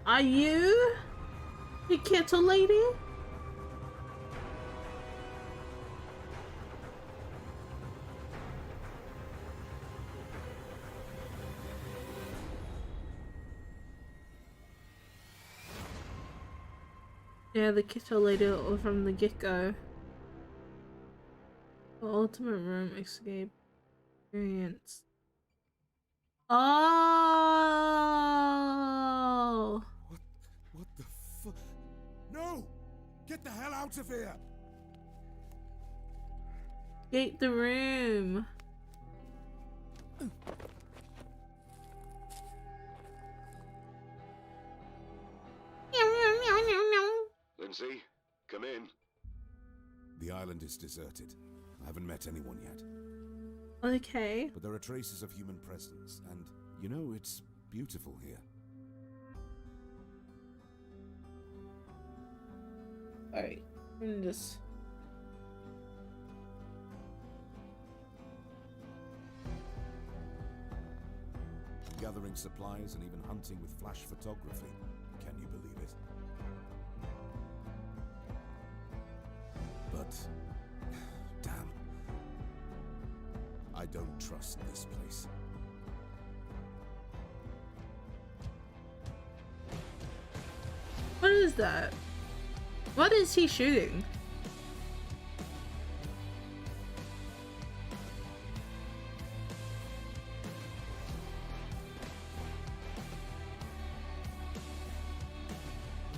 Are you the kettle lady? Yeah, the kettle lady from the get-go. The ultimate room escape experience. Oh! What the fuck? No! Get the hell out of here! Escape the room. Lindsay, come in. The island is deserted. I haven't met anyone yet. Okay. But there are traces of human presence, and you know, it's beautiful here. Alright, I'm just... Gathering supplies and even hunting with flash photography. Can you believe it? But... damn. I don't trust this place. What is that? What is he shooting?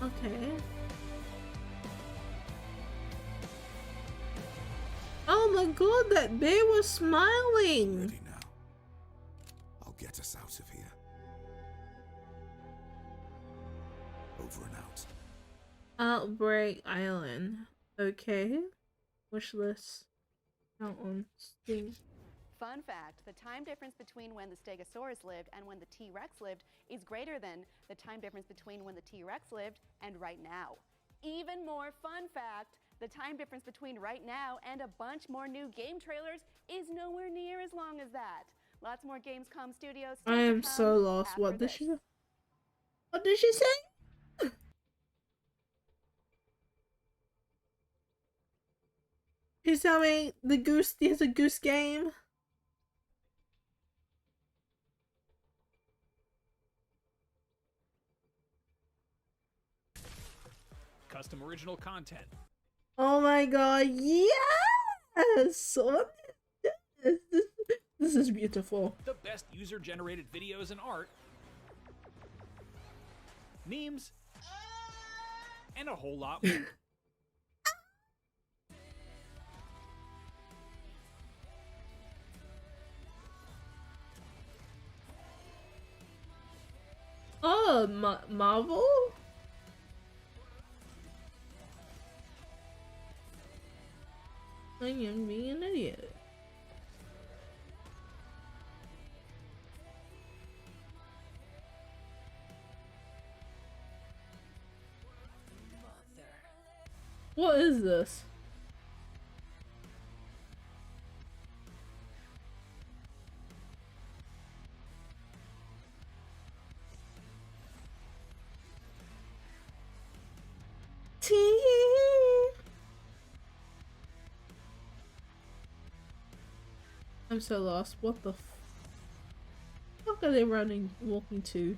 Okay. Oh my god, that bear was smiling! Ready now. I'll get us out of here. Over and out. Outbreak Island. Okay. Wish list. Count on Steam. Fun fact, the time difference between when the Stegosaurus lived and when the T-Rex lived is greater than the time difference between when the T-Rex lived and right now. Even more fun fact, the time difference between right now and a bunch more new game trailers is nowhere near as long as that. Lots more Gamescom studios. I am so lost. What did she say? What did she say? She's telling me the goose, there's a goose game. Custom original content. Oh my god, yes! What is this? This is beautiful. The best user-generated videos and art. Memes. And a whole lot more. Oh, Marvel? I am being an idiot. What is this? I'm so lost. What the fuck are they walking to?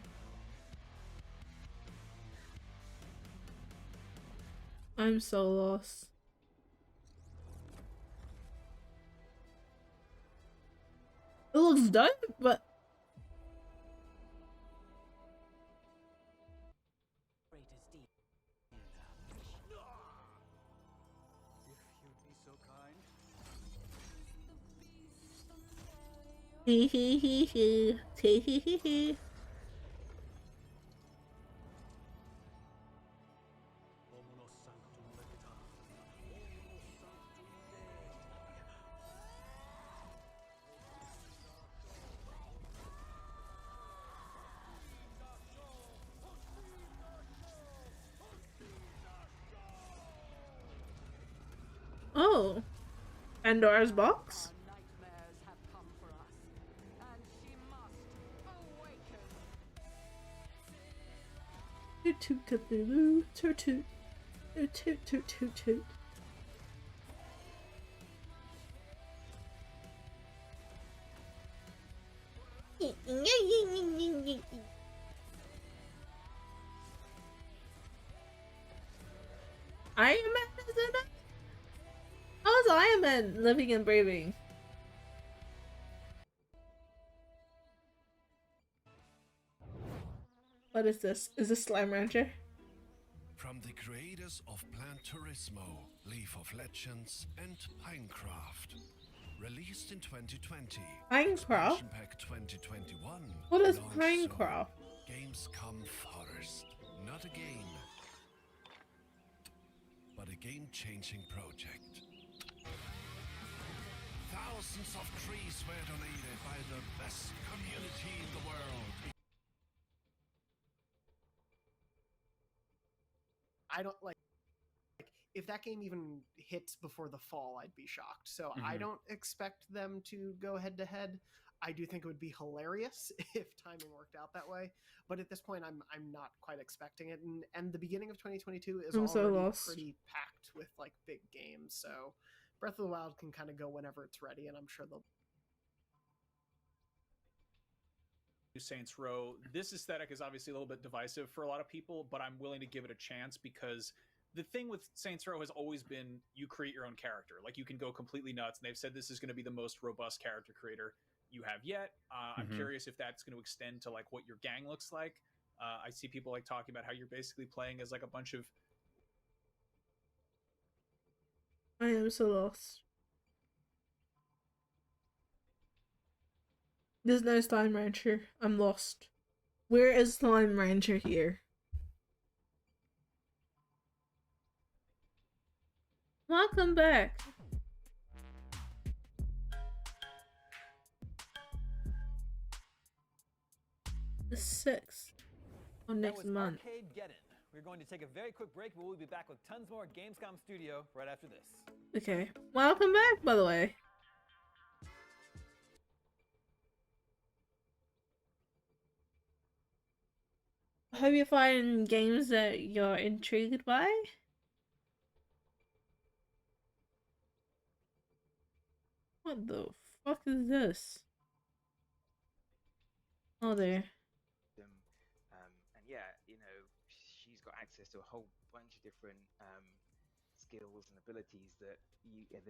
I'm so lost. It looks dope, but hee hee hee hee hee hee hee hee. Oh, Pandora's box? Toot toot Cthulhu, toot toot, toot toot toot toot toot. Iron Man is in it? I was environment, living and breathing. What is this? Is this Slime Rancher? From the creators of Plan Turismo, Leaf of Legends, and Pinecraft. Released in 2020. Pinecraft? Expansion Pack 2021. What is launched Pinecraft? soon. Gamescom Forest. Not a game, but a game-changing project. Thousands of trees were donated by the best community in the world. I don't like if that game even hits before the fall, I'd be shocked. So I don't expect them to go head to head. I do think it would be hilarious if timing worked out that way, but at this point, I'm not quite expecting it. And the beginning of 2022 is already pretty packed with like big games. So Breath of the Wild can kind of go whenever it's ready, and I'm sure they'll. Saints Row. This aesthetic is obviously a little bit divisive for a lot of people, but I'm willing to give it a chance because the thing with Saints Row has always been you create your own character. Like you can go completely nuts, and they've said this is going to be the most robust character creator you have yet. I'm curious if that's going to extend to like what your gang looks like. I see people like talking about how you're basically playing as like a bunch of. I am so lost. There's no Slime Rancher. I'm lost. Where is Slime Rancher here? Welcome back. The 6th of next month. We're going to take a very quick break, but we'll be back with tons more Gamescom Studio right after this. Okay. Welcome back, by the way. I hope you find games that you're intrigued by. What the fuck is this? Oh, there. And yeah, you know, she's got access to a whole bunch of different skills and abilities that you, and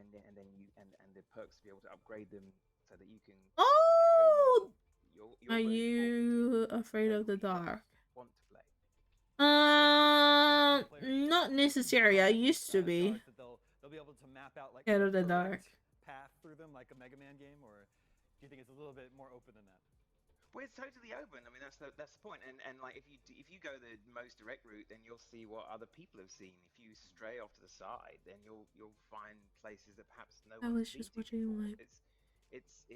the perks to be able to upgrade them so that you can. Oh! Your Are you afraid of the dark? Want to play? Not necessarily. I used to be. They'll be able to map out like scared of the dark. Path through them like a Mega Man game, or do you think it's a little bit more open than that? Well, it's totally open. I mean, that's the point. And like if you go the most direct route, then you'll see what other people have seen. If you stray off to the side, then you'll find places that perhaps no I one's was just watching like. It's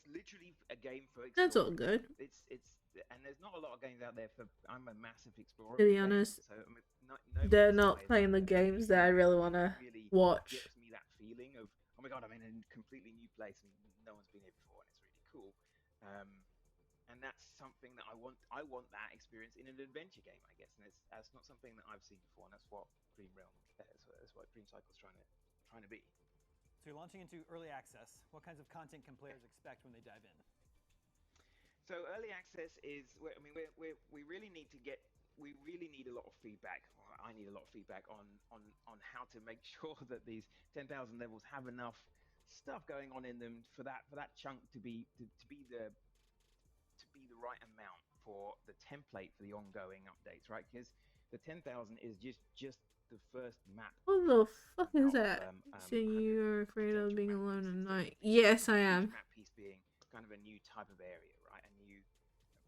literally a game for exploring. That's all good. It's and there's not a lot of games out there for. I'm a massive explorer. To be honest, so I mean, they're not playing the games that I really want to watch. Gives me that feeling of, oh my god, I'm in a completely new place and no one's been here before, and it's really cool. And that's something that I want. I want that experience in an adventure game, I guess, and that's not something that I've seen before, and that's what Dream Realm, that's what Dream Cycle's trying to be. So you're launching into early access. What kinds of content can players expect when they dive in? So early access is, I mean, we really need a lot of feedback. Or I need a lot of feedback on how to make sure that these 10,000 levels have enough stuff going on in them for that chunk to be the right amount for the template for the ongoing updates, right? Because the 10,000 is just the first map. What the fuck is that? So you're afraid of being alone at night? Yes, I am. Map piece being kind of a new type of area, right? A new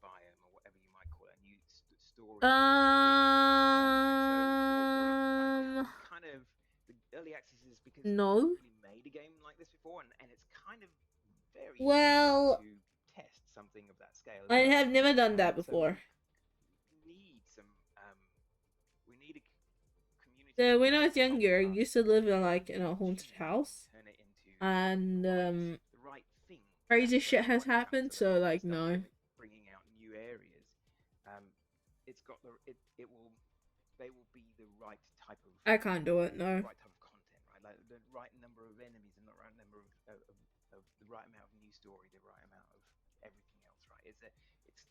biome or whatever you might call it, a new story. Kind of the early access is because no. We made a game like this before, and it's kind of very well to test something of that scale. I have never done that before. We need a community. So when I was younger, I used to live in a haunted house, and crazy shit has happened. So like no. Bringing out new areas, it's got they will be the right type of. I can't do it. No. Right type of content, right? Like the right number of enemies and the right number of the right amount of new story, the right amount of everything else, right? It's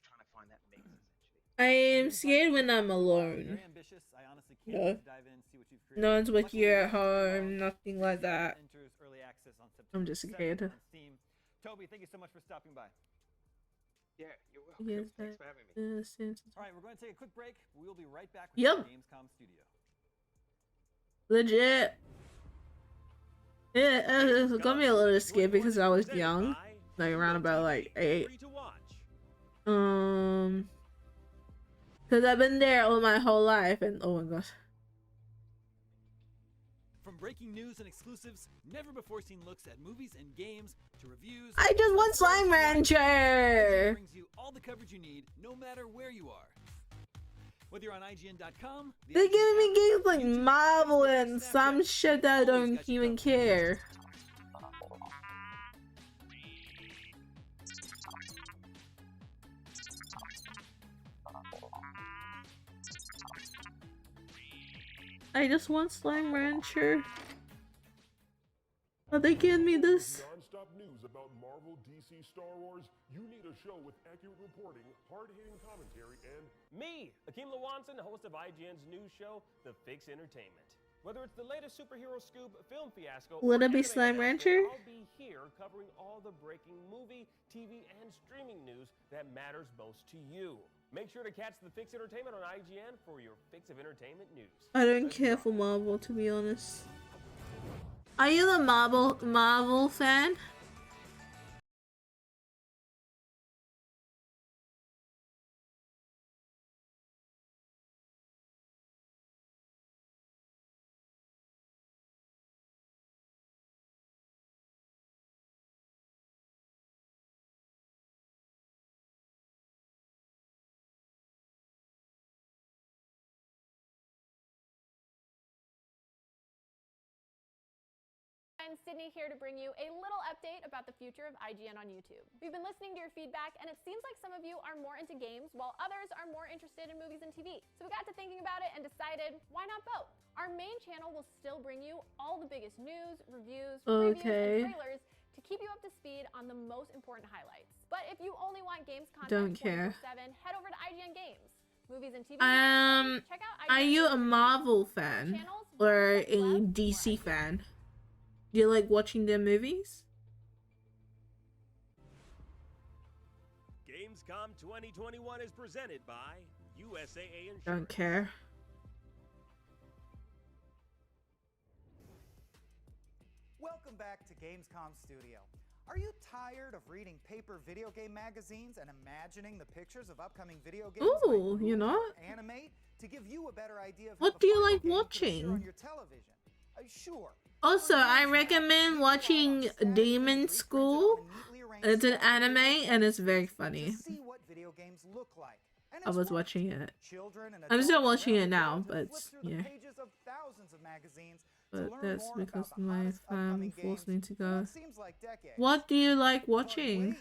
trying to find that mix essentially. I am scared when I'm alone. Very ambitious. I honestly can't wait to dive in, see what you've No one's with you at home, nothing like that. Enters early access on September I'm just 7th scared. on Steam. Toby, thank you so much for stopping by. Yeah, you're welcome. Yes, Thanks for having me. All right, we're going to take a quick break. We will be right back with Yep. the Gamescom studio. Legit. Yeah, it's gonna be a little scary because I was young, like around about like 8. Because I've been there all my whole life, and oh my gosh. From breaking news and exclusives, never before seen looks at movies and games, to reviews. I just want Slime Rancher. Brings you all the coverage you need, no matter where you are. Whether you're on IGN.com, They're giving me games like Marvel and some shit that I don't even care. I just want Slime Rancher. Are they giving me this? Non-stop news about Marvel, DC, Star Wars. You need a show with accurate reporting, hard-hitting commentary, and me, Akeem Lawanson, host of IGN's news show, The Fix Entertainment. Whether it's the latest superhero scoop, film fiasco, Will or it be anime Slime announcement, Rancher? I'll be here covering all the breaking movie, TV, and streaming news that matters most to you. Make sure to catch The Fix Entertainment on IGN for your fix of entertainment news. I don't care for Marvel, to be honest. Are you a Marvel fan? I'm Sydney here to bring you a little update about the future of IGN on YouTube. We've been listening to your feedback, and it seems like some of you are more into games while others are more interested in movies and TV. So we got to thinking about it and decided, why not both? Our main channel will still bring you all the biggest news, reviews, previews, and trailers to keep you up to speed on the most important highlights. But if you only want games content 24/7, head over to IGN Games. Movies and TV. Check out IGN Are you a Marvel fan or a DC fan? Do you like watching their movies? Gamescom 2021 is presented by USAA Insurance. Don't care. Welcome back to Gamescom Studio. Are you tired of reading paper video game magazines and imagining the pictures of upcoming video games? Ooh, you know? Animate to give you a better idea of what do you like watching? on your television. Sure. Also, I recommend watching Demon School. It's an anime and it's very funny. See what video games look like. And I was watching it. Children and I'm still adults watching it around the now, world to but flip through the yeah. pages of thousands of magazines to But learn that's more because about the my hottest family upcoming forced games me to in go. what seems like decades. What do you like watching?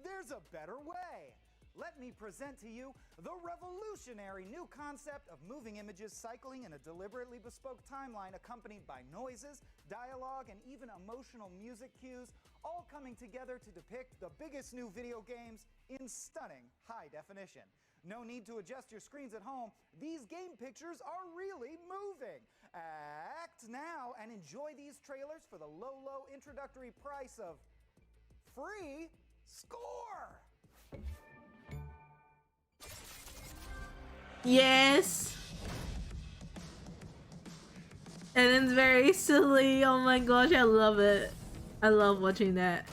There's a better way. Let me present to you the revolutionary new concept of moving images cycling in a deliberately bespoke timeline accompanied by noises, dialogue, and even emotional music cues, all coming together to depict the biggest new video games in stunning high definition. No need to adjust your screens at home. These game pictures are really moving. Act now and enjoy these trailers for the low introductory price of free score. Yes. And it's very silly. Oh my gosh, I love it. I love watching that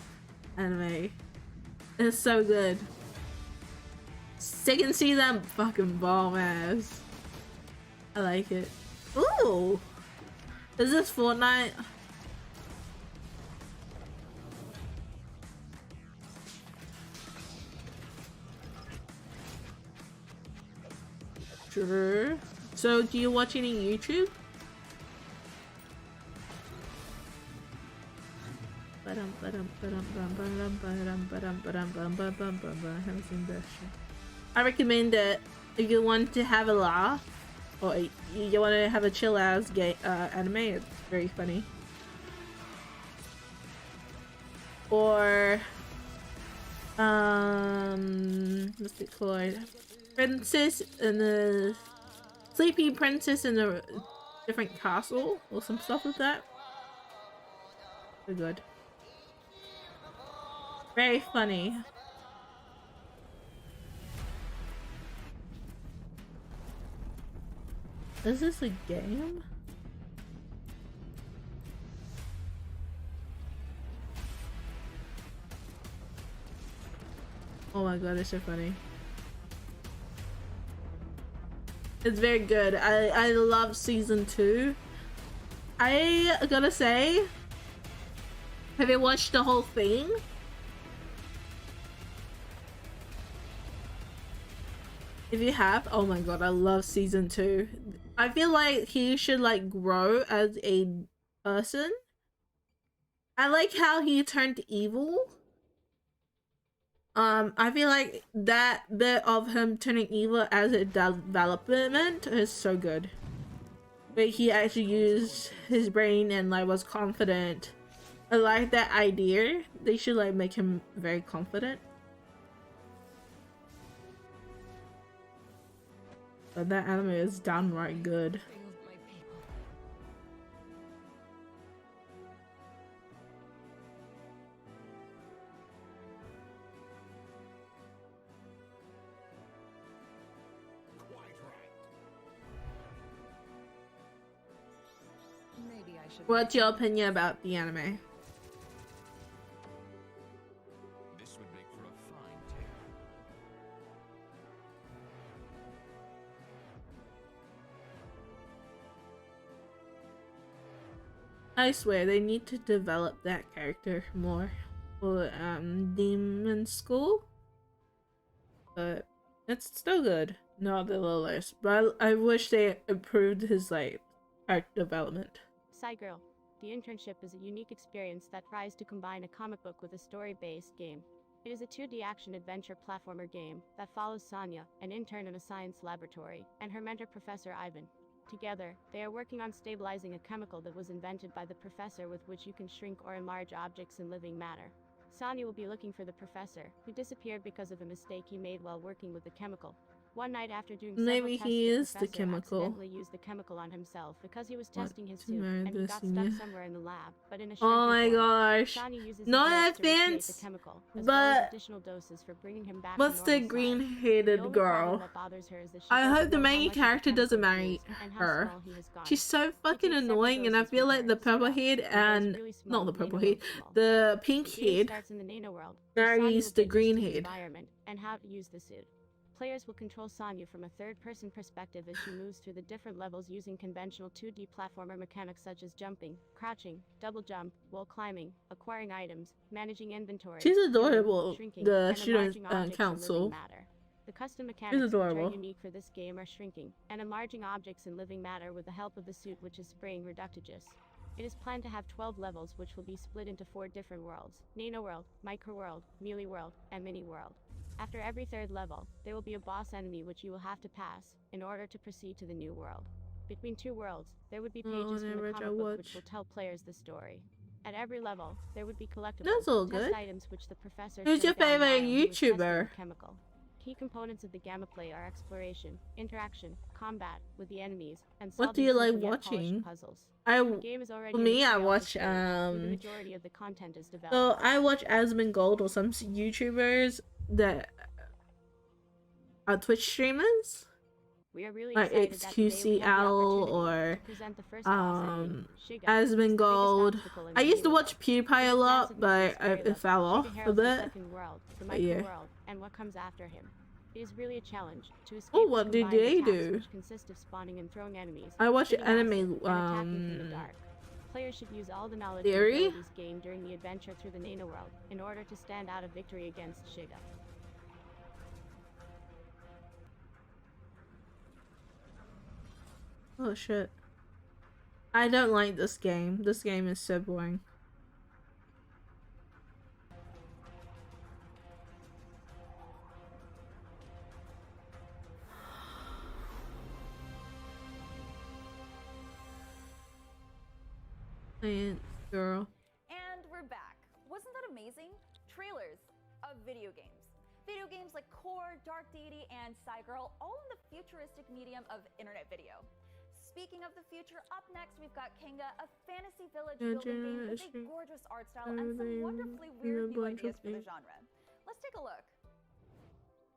anime. It's so good. Second season fucking bomb ass. I like it. Ooh. Is this Fortnite? Sure. So, do you watch any YouTube? I haven't seen that shit. I recommend that if you want to have a laugh or you want to have a chill ass anime, it's very funny. Or what's it called? Princess and the Sleepy Princess and the different castle or some stuff like that. So good. Very funny. Is this a game? Oh my god, it's so funny. It's very good. I love season 2. I gotta say, have you watched the whole thing? If you have, oh my god, I love season 2. I feel like he should like grow as a person. I like how he turned evil. I feel like that bit of him turning evil as a development is so good. But he actually used his brain and like was confident. I like that idea. They should like make him very confident. But that anime is downright good. What's your opinion about the anime? This would make for a fine tale. I swear they need to develop that character more for Demon School. But it's still good. Not the lowest. But I wish they improved his like character development. Girl. The internship is a unique experience that tries to combine a comic book with a story-based game. It is a 2D action-adventure platformer game that follows Sonya, an intern in a science laboratory, and her mentor Professor Ivan. Together, they are working on stabilizing a chemical that was invented by the professor with which you can shrink or enlarge objects in living matter. Sonya will be looking for the professor, who disappeared because of a mistake he made while working with the chemical. One night after doing Maybe several he tests, is the chemical. accidentally used the chemical on himself because he was testing his to suit marry and he this got senior. stuck somewhere in the lab. But in a Oh my shrinking form, gosh. Sonya uses his No legs to recreate offense, the chemical, as well as but additional doses for bringing him back what's to the normal size. green-headed The only girl? problem that bothers her is that she I doesn't hope the know how main much of the character chemical doesn't is marry used and how her. small he has gone. She's so He fucking takes several annoying, and I doses feel with like her the and suit purple up, head and goes and really small, not the purple nano head, optimal. the pink The game head starts in the nano world, where Sonya marries will the get used green to the head. environment and how to use the suit. Players will control Sonya from a third-person perspective as she moves through the different levels using conventional 2D platformer mechanics such as jumping, crouching, double jump, wall climbing, acquiring items, managing inventory, She's healing, adorable. shrinking, The and student enlarging objects in living council. matter. The custom She's mechanics which are adorable. unique for this game are shrinking and enlarging objects in living matter with the help of the suit, which is spraying reductages. It is planned to have 12 levels which will be split into 4 different worlds: Nano World, Micro World, Melee World, and Mini World. After every third level, there will be a boss enemy which you will have to pass in order to proceed to the new world. Between 2 worlds, there would be pages from the comic book which will tell players the story. At every level, there would be collectibles, That's all test good. items which the professor Who's your showed down favorite while he was testing the YouTuber? chemical. Key components of the Gamma play are exploration, interaction, combat with the enemies, and What do solving you like simple yet polished watching? puzzles. I, The game is already for in the me, I pre-alpha watch stage, where the majority of the content is developed. So I watch Asmongold or some YouTubers that are Twitch streamers. We are really Like excited that today we have the XQCL opportunity or to present the first boss enemy, Shiga, Asmongold. obstacle in I the used to new watch PewDiePie a lot, but it fell off Shiga a heralds the bit. second world, the But micro yeah. world, and what comes after him. It is really a challenge to escape Oh, the what did combined they attacks do? which consist of spawning and throwing enemies, I watch hitting anime, acid, and attacking from the dark. Players should use all the knowledge and Theory? abilities gained during the adventure through the Nano world in order to stand out a victory against Shiga. Oh shit. I don't like this game. This game is so boring. Science girl. And we're back. Wasn't that amazing? Trailers of video games. Video games like Core, Dark Deity, and Girl, all in the futuristic medium of internet video. Speaking of the future, up next we've got Kinga, a fantasy village Yeah, building game with a generation. gorgeous art style and some wonderfully Everything weird in a new bunch ideas of for the things. genre. Let's take a look.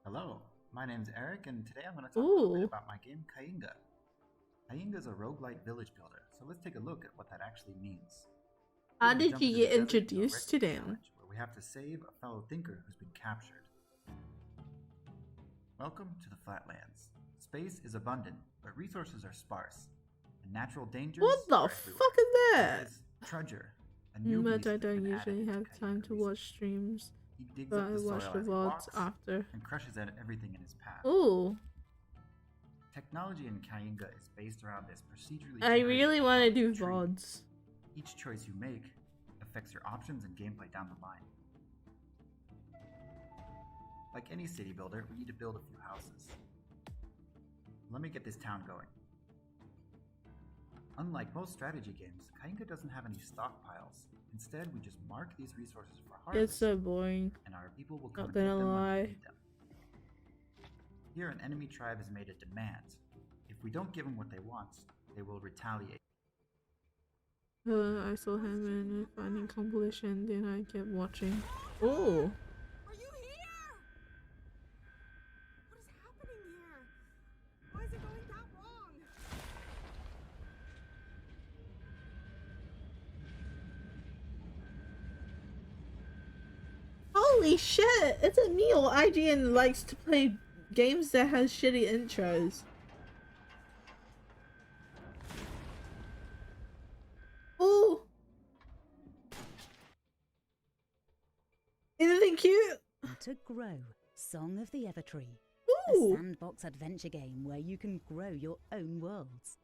Hello, my name's Eric, and today I'm going to talk a little bit about my game Kainga. Kainga is a roguelite village builder, so let's take a look at what that actually means. How We're gonna did jump you into get the desert in a introduced to rescue them? challenge where we have to save a fellow thinker who's been captured. Welcome to the Flatlands. Space is abundant, but resources are sparse, and natural dangers What the are fuck everywhere. is that? There is Trudger, a new But beast I that's don't been added usually into have time to watch streams. He digs But up I the watch soil the as he VODs walks after. and crushes at everything in his path. Ooh. Technology in Kainga is based around this procedurally I generated really want to do technology tree. VODs. Each choice you make affects your options and gameplay down the line. Like any city builder, we need to build a few houses. Let me get this town going. Unlike most strategy games, Kainga doesn't have any stockpiles. Instead, we just mark these resources for harvest. It's so boring. And our people will come Not and get gonna them when lie. we need them. Here, an enemy tribe has made a demand. If we don't give them what they want, they will retaliate. I saw him in a finding compilation, then I kept watching. Oh. Are you here? What is happening here? Why is it going that wrong? Holy shit! It's a meal. IGN likes to play games that has shitty intros. Ooh. Anything cute? To Grow, Song of the Evertree. Ooh. A sandbox adventure game where you can grow your own worlds.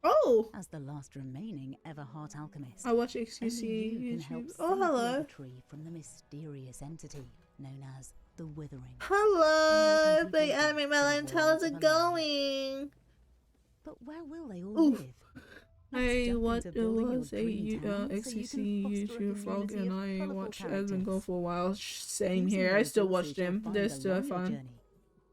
Oh. As the last remaining Everheart alchemist, I watch only XQC you can help YouTube. save Oh, hello. the Evertree from the mysterious entity known as the Withering. Hello, And Big welcome Anime people Melon. to the How's world it of going? But where will they all Oof. live? I watched into building your was a dream town so you can XCC foster a YouTube vlog, community of and I colourful watched Edmund go characters. for a while. Same Using here. the I still resources watched you'll him. find They're still along your fun. journey,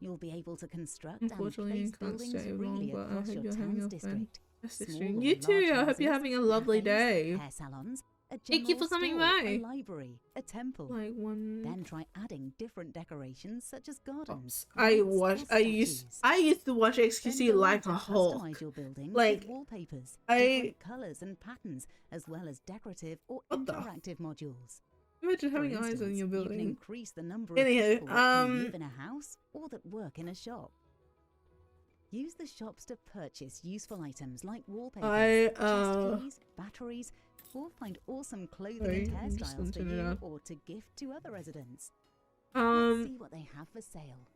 you'll be able to construct and Unfortunately, place I can't buildings stay long, really but I across hope your you're having town's a fun district. Small stream. or You too. large I hope you're houses, having a lovely cafes, day. hair salons, a Thank you general for coming store, by. a library, a temple. Like one. Then try adding different decorations such as gardens. I lights, watched. or I used statues. to watch Then XQC go on like to a Hulk. customize your buildings Like with wallpapers, I. different colors and patterns, as well as decorative or What the interactive modules. Imagine For having eyes on instance, your you can building. increase the number of Anywho, people that can live in a house or that work in a shop. Use the shops to purchase useful items like wallpapers, chest keys, batteries, or find awesome clothing Sorry, and I'm just hairstyles for gonna turn it you off. or to gift to other residents. Let's see what they have for sale.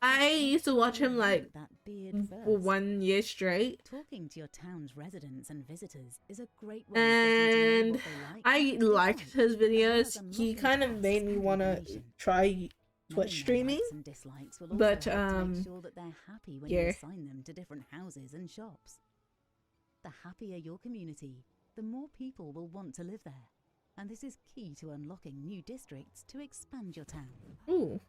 I used to watch him like That beard for first. 1 year straight. Talking to your town's residents and visitors is a great way of getting to know And what they like I and liked his videos. unlocking He kind of made me want to try Twitch streaming. and dislikes will also But help to make sure that they're happy when you yeah. assign them to different houses and shops. The happier your community, the more people will want to live there. And this is key to unlocking new districts to expand your town. Ooh.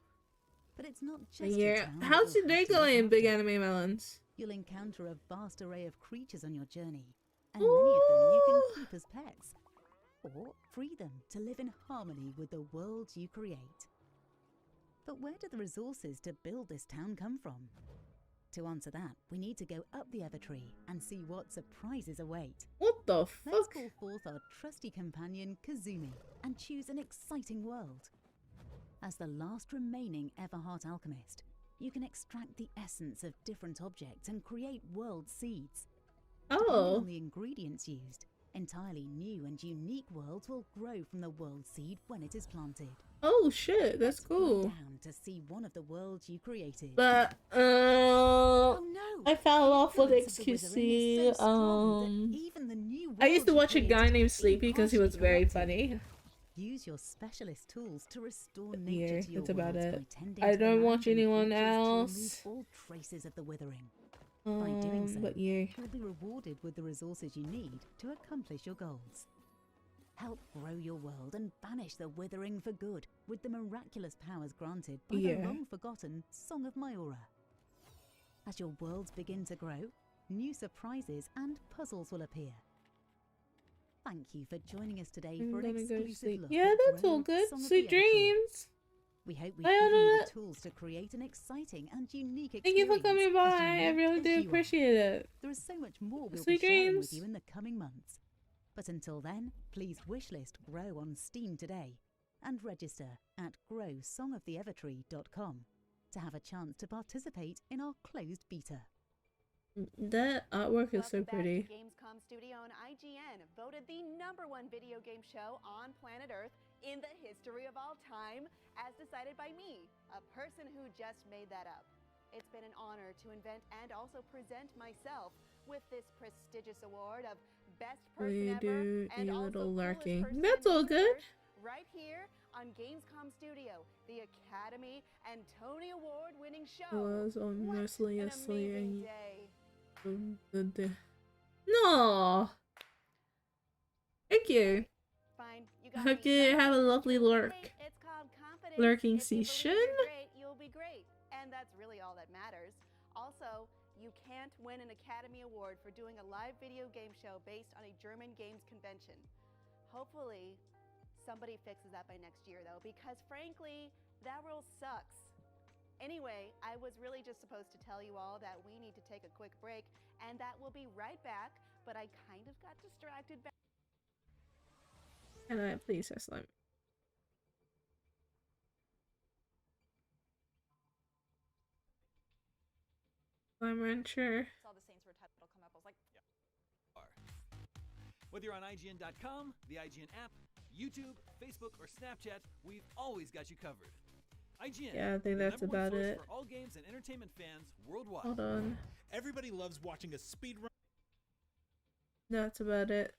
But it's not just your Yeah. town that How's you'll your day have to look going, Big after. Anime Melons? You'll encounter a vast array of creatures on your journey, and many of them you can keep as pets, or free them to live in harmony with the world you create. But where do the resources to build this town come from? To answer that, we need to go up the Evertree and see what surprises await. What the Let's fuck? call forth our trusty companion Kazumi and choose an exciting world. As the last remaining Everheart alchemist, you can extract the essence of different objects and create world seeds. Depending Oh. on the ingredients used, entirely new and unique worlds will grow from the world seed when it is planted. Oh shit, that's Go cool. down to see one of the worlds you created. But I fell off with XQC. I used to watch a guy named Sleepy because he was very funny. Use your specialist tools to restore Yeah, nature to your that's about worlds it. by tending I to the don't land watch and anyone creatures to remove else. all traces of the withering. By doing so, But yeah. you'll be rewarded with the resources you need to accomplish your goals. Help grow your world and banish the withering for good with the miraculous powers granted by the Yeah. long-forgotten Song of Myora. As your worlds begin to grow, new surprises and puzzles will appear. Thank you for joining us today I'm for an gonna go to exclusive sleep. look Yeah, at that's Grow all good. Song of Sweet the Evertree. dreams. We hope we've Bye, given you Anna. the tools to create an exciting and unique Thank you experience. for coming by. as I unique really as do you are. appreciate it. There is so much more we'll Sweet be sharing dreams. with you in the coming months. But until then, please wishlist Grow on Steam today and register at growsongoftheevertree.com to have a chance to participate in our closed beta. That artwork is so Welcome back pretty. to Gamescom Studio, and IGN voted the #1 video game show on planet Earth in the history of all time, as decided by me, a person who just made that up. It's been an honor to invent and also present myself with this prestigious award of Best Oh, Person you Ever do and a also little Coolest lurking. Person That's in the all good. Universe, right here on Gamescom Studio, the Academy and Tony Award-winning show. I was honestly An asleep amazing and day. No. Thank you. Fine, you I got hope me. you That's have a it. lovely lurk. Hey, it's called confidence. Lurking If you believe session. you're great, you'll be great, and that's really all that matters. Also, you can't win an Academy Award for doing a live video game show based on a German games convention. Hopefully, somebody fixes that by next year, though, because frankly, that rule sucks. Anyway, I was really just supposed to tell you all that we need to take a quick break, and that we'll be right back, but I kind of got distracted back. Can I please have slime? Slime Rancher. Saw the Saints Row title come up. I was like, Whether you're on IGN.com, the IGN app, YouTube, Facebook, or Snapchat, we've always got you covered. IGN. Yeah, I think the that's #1 about source it. for all games and entertainment fans worldwide. Hold on. Everybody loves watching a speedrun. That's about it.